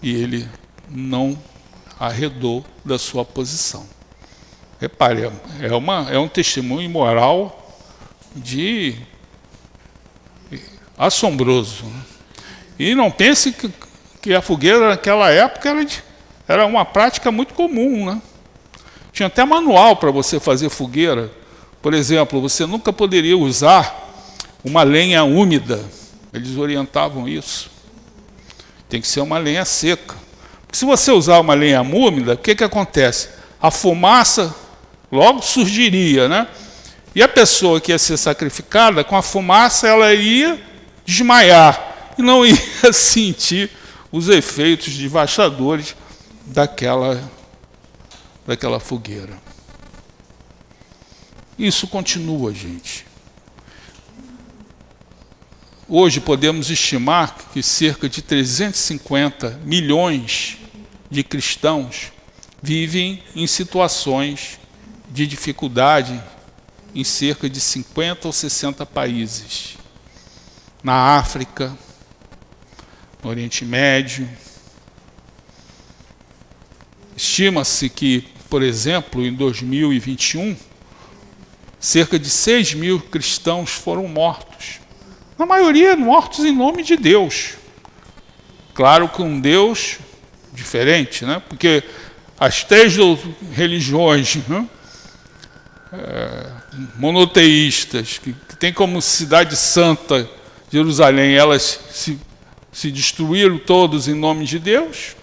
E ele não arredou da sua posição. Repare, é um testemunho moral assombroso, né? E não pense que a fogueira naquela época era uma prática muito comum, né? Tinha até manual para você fazer fogueira. Por exemplo, você nunca poderia usar uma lenha úmida. Eles orientavam isso. Tem que ser uma lenha seca. Porque se você usar uma lenha úmida, o que acontece? A fumaça logo surgiria, né? E a pessoa que ia ser sacrificada, com a fumaça, ela iria desmaiar e não ia sentir os efeitos devastadores daquela fogueira. Isso continua, gente. Hoje podemos estimar que cerca de 350 milhões de cristãos vivem em situações de dificuldade em cerca de 50 ou 60 países. Na África, no Oriente Médio. Estima-se que, por exemplo, em 2021, cerca de 6.000 cristãos foram mortos. Na maioria, mortos em nome de Deus. Claro que um Deus diferente, né? Porque as 3 religiões, né, monoteístas, que tem como cidade santa Jerusalém, elas se destruíram todos em nome de Deus.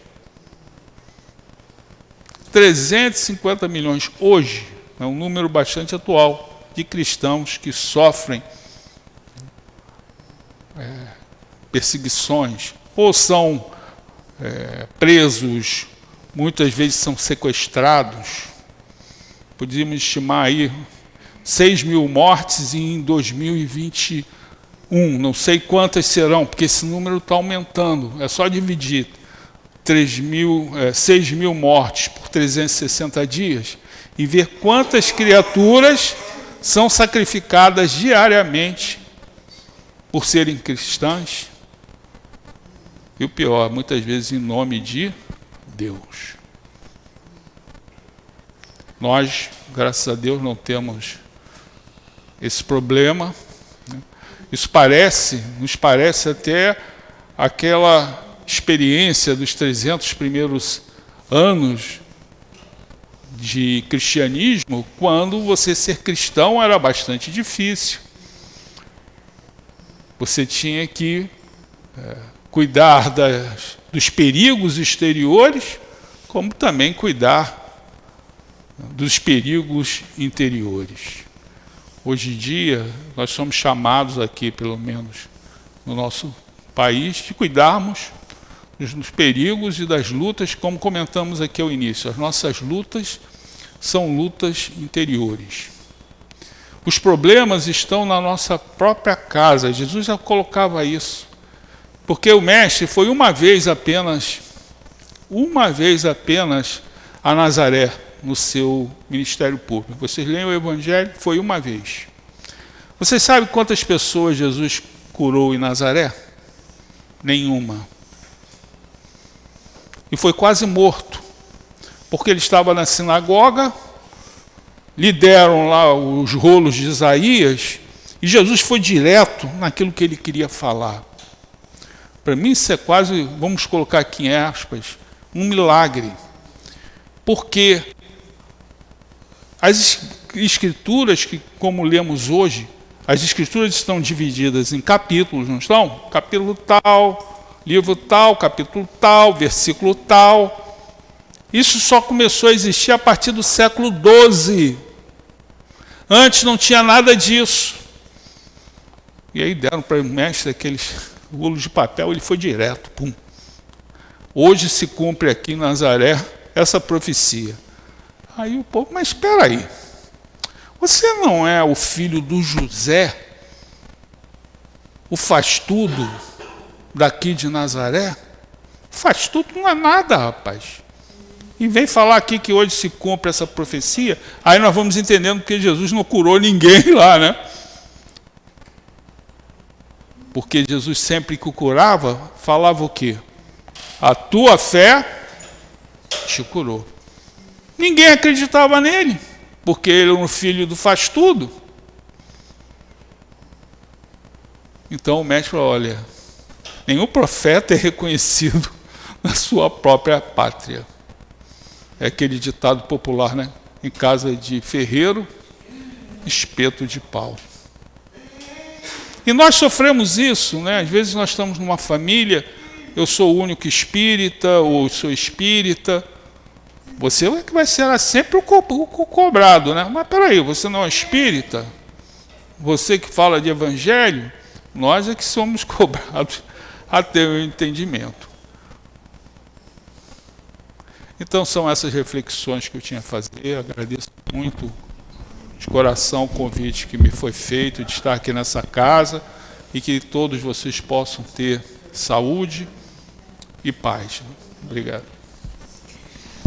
350 milhões hoje, é um número bastante atual, de cristãos que sofrem perseguições, ou são presos, muitas vezes são sequestrados. Podíamos estimar aí 6.000 mortes em 2021. Não sei quantas serão, porque esse número está aumentando. É só dividir 6.000 mortes por 360 dias e ver quantas criaturas são sacrificadas diariamente por serem cristãs. E o pior, muitas vezes em nome de Deus. Nós, graças a Deus, não temos esse problema. Isso nos parece até aquela experiência dos 300 primeiros anos de cristianismo, quando você ser cristão era bastante difícil. Você tinha que cuidar dos perigos exteriores, como também cuidar dos perigos interiores. Hoje em dia, nós somos chamados aqui, pelo menos no nosso país, de cuidarmos dos perigos e das lutas, como comentamos aqui ao início. As nossas lutas são lutas interiores. Os problemas estão na nossa própria casa. Jesus já colocava isso. Porque o Mestre foi uma vez apenas a Nazaré no seu ministério público. Vocês leem o Evangelho? Foi uma vez. Vocês sabem quantas pessoas Jesus curou em Nazaré? Nenhuma. E foi quase morto, porque ele estava na sinagoga, lhe deram lá os rolos de Isaías, e Jesus foi direto naquilo que ele queria falar. Para mim isso é quase, vamos colocar aqui em aspas, um milagre. Porque as escrituras, que como lemos hoje, as escrituras estão divididas em capítulos, não estão? Capítulo tal, livro tal, capítulo tal, versículo tal. Isso só começou a existir a partir do século XII. Antes não tinha nada disso. E aí deram para o mestre aqueles rolos de papel, ele foi direto. Pum. Hoje se cumpre aqui em Nazaré essa profecia. Aí o povo, mas espera aí, você não é o filho do José, o faz-tudo daqui de Nazaré? Faz-tudo não é nada, rapaz. E vem falar aqui que hoje se cumpre essa profecia, aí nós vamos entendendo que Jesus não curou ninguém lá, né? Porque Jesus sempre que o curava, falava o quê? A tua fé te curou. Ninguém acreditava nele, porque ele era um filho do faz-tudo. Então o mestre falou, olha, nenhum profeta é reconhecido na sua própria pátria. É aquele ditado popular, né? Em casa de ferreiro, espeto de pau. E nós sofremos isso, né? Às vezes nós estamos numa família, eu sou o único espírita, ou sou espírita. Você é que vai ser sempre o cobrado, né? Mas peraí, você não é espírita? Você que fala de evangelho, nós é que somos cobrados a ter o entendimento. Então são essas reflexões que eu tinha a fazer. Agradeço muito de coração o convite que me foi feito de estar aqui nessa casa e que todos vocês possam ter saúde e paz. Obrigado.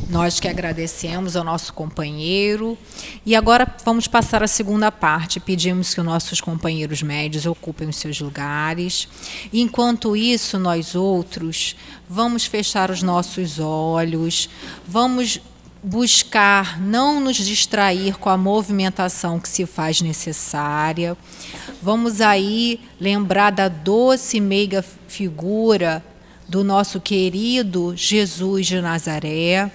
Nós que agradecemos ao nosso companheiro. E agora vamos passar à segunda parte. Pedimos que os nossos companheiros médios ocupem os seus lugares. E, enquanto isso, nós outros vamos fechar os nossos olhos, vamos buscar não nos distrair com a movimentação que se faz necessária. Vamos aí lembrar da doce e meiga figura do nosso querido Jesus de Nazaré,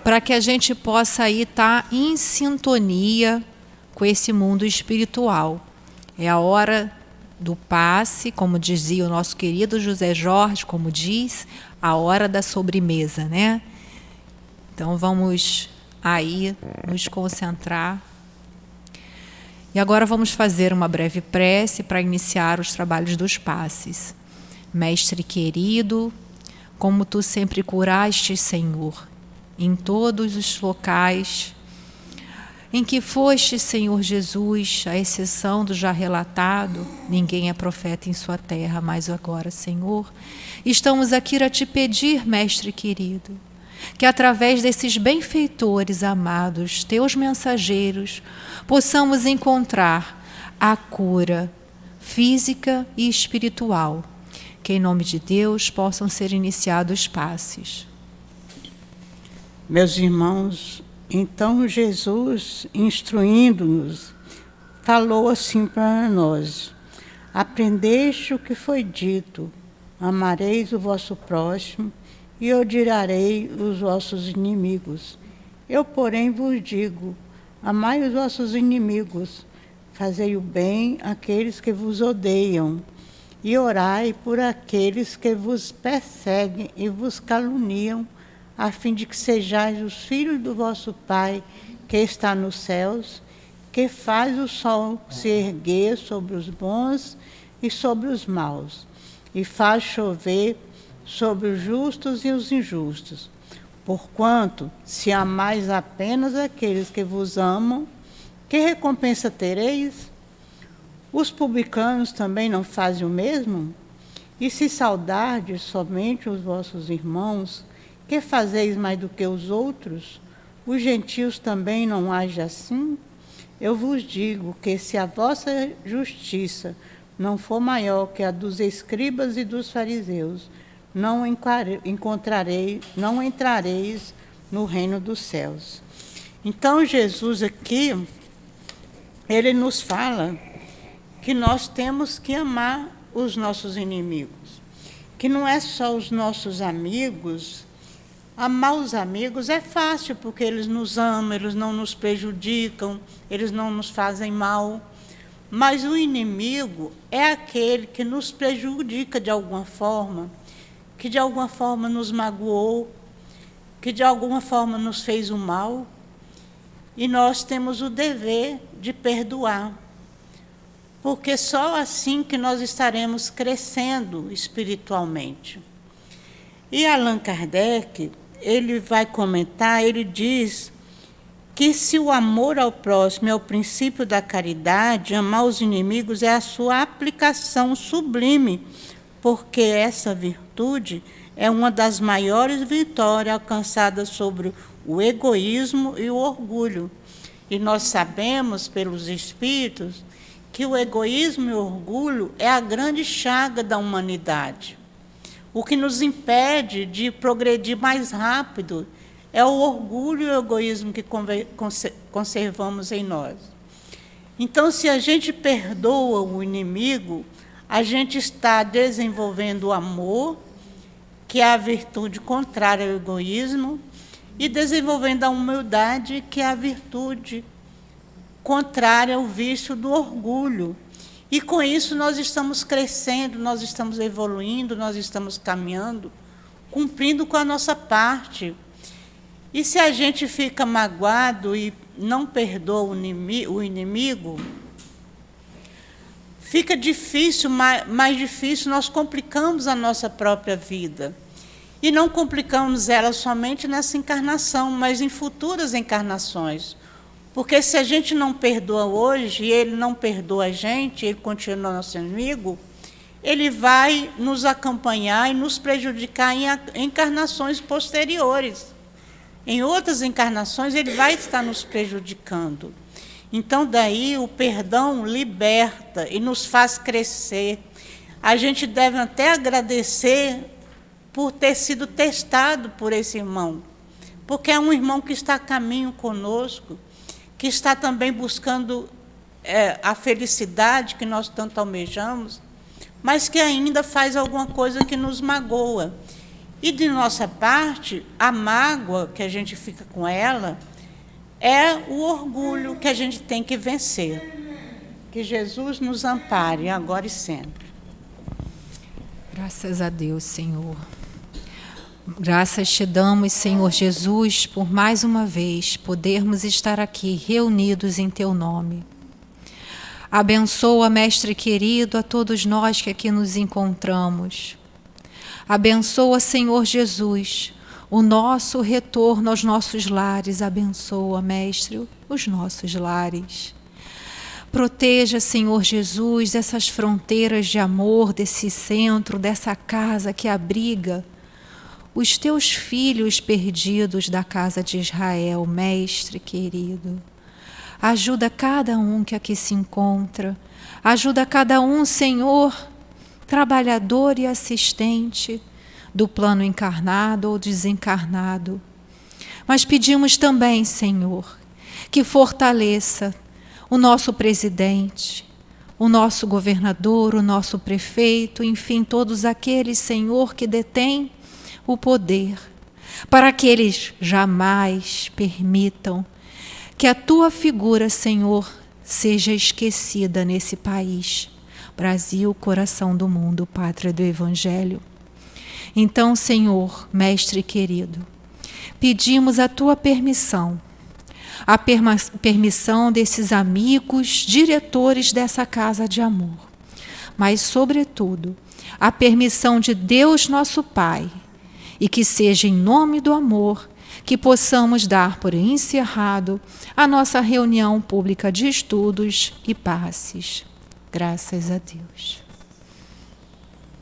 para que a gente possa aí estar em sintonia com esse mundo espiritual. É a hora do passe, como dizia o nosso querido José Jorge, como diz, a hora da sobremesa, né? Então vamos aí nos concentrar. E agora vamos fazer uma breve prece para iniciar os trabalhos dos passes. Mestre querido, como tu sempre curaste, Senhor, em todos os locais em que foste, Senhor Jesus, à exceção do já relatado, ninguém é profeta em sua terra, mas agora, Senhor, estamos aqui a te pedir, Mestre querido, que através desses benfeitores amados, teus mensageiros, possamos encontrar a cura física e espiritual, que em nome de Deus possam ser iniciados os passes. Meus irmãos, então Jesus, instruindo-nos, falou assim para nós: aprendeste o que foi dito, amareis o vosso próximo e odiarei os vossos inimigos. Eu, porém, vos digo, amai os vossos inimigos, fazei o bem àqueles que vos odeiam, e orai por aqueles que vos perseguem e vos caluniam, a fim de que sejais os filhos do vosso Pai, que está nos céus, que faz o sol se erguer sobre os bons e sobre os maus, e faz chover sobre os justos e os injustos. Porquanto, se amais apenas aqueles que vos amam, que recompensa tereis? Os publicanos também não fazem o mesmo? E se saudardes somente os vossos irmãos, que fazeis mais do que os outros? Os gentios também não agem assim? Eu vos digo que se a vossa justiça não for maior que a dos escribas e dos fariseus, não entrareis no reino dos céus. Então Jesus aqui, ele nos fala que nós temos que amar os nossos inimigos, que não é só os nossos amigos. Amar os amigos é fácil, porque eles nos amam, eles não nos prejudicam, eles não nos fazem mal. Mas o inimigo é aquele que nos prejudica de alguma forma, que de alguma forma nos magoou, que de alguma forma nos fez o mal, e nós temos o dever de perdoar, porque só assim que nós estaremos crescendo espiritualmente. E Allan Kardec, ele vai comentar, ele diz que se o amor ao próximo é o princípio da caridade, amar os inimigos é a sua aplicação sublime, porque essa virtude é uma das maiores vitórias alcançadas sobre o egoísmo e o orgulho. E nós sabemos, pelos Espíritos, que o egoísmo e o orgulho é a grande chaga da humanidade. O que nos impede de progredir mais rápido é o orgulho e o egoísmo que conservamos em nós. Então, se a gente perdoa o inimigo, a gente está desenvolvendo o amor, que é a virtude contrária ao egoísmo, e desenvolvendo a humildade, que é a virtude contrária ao vício do orgulho. E com isso nós estamos crescendo, nós estamos evoluindo, nós estamos caminhando, cumprindo com a nossa parte. E se a gente fica magoado e não perdoa o inimigo, fica difícil, mais difícil, nós complicamos a nossa própria vida. E não complicamos ela somente nessa encarnação, mas em futuras encarnações. Porque se a gente não perdoa hoje, e ele não perdoa a gente, ele continua nosso inimigo, ele vai nos acompanhar e nos prejudicar em encarnações posteriores. em outras encarnações ele vai estar nos prejudicando. Então, daí o perdão liberta e nos faz crescer. A gente deve até agradecer por ter sido testado por esse irmão, porque é um irmão que está a caminho conosco, que está também buscando a felicidade que nós tanto almejamos, mas que ainda faz alguma coisa que nos magoa. E, de nossa parte, a mágoa que a gente fica com ela é o orgulho que a gente tem que vencer. Que Jesus nos ampare, agora e sempre. Graças a Deus, Senhor. Graças te damos, Senhor Jesus, por mais uma vez podermos estar aqui reunidos em teu nome. Abençoa, Mestre querido, a todos nós que aqui nos encontramos. Abençoa, Senhor Jesus, o nosso retorno aos nossos lares. Abençoa, Mestre, os nossos lares. Proteja, Senhor Jesus, essas fronteiras de amor, desse centro, dessa casa que abriga os teus filhos perdidos da casa de Israel, Mestre querido. Ajuda cada um que aqui se encontra. Ajuda cada um, Senhor, trabalhador e assistente do plano encarnado ou desencarnado. Mas pedimos também, Senhor, que fortaleça o nosso presidente, o nosso governador, o nosso prefeito, enfim, todos aqueles, Senhor, que detêm o poder, para que eles jamais permitam que a tua figura, Senhor, seja esquecida nesse país. Brasil, coração do mundo, pátria do Evangelho. Então, Senhor, Mestre querido, pedimos a tua permissão, a permissão desses amigos, diretores dessa casa de amor, mas, sobretudo, a permissão de Deus nosso Pai, e que seja em nome do amor que possamos dar por encerrado a nossa reunião pública de estudos e passes. Graças a Deus.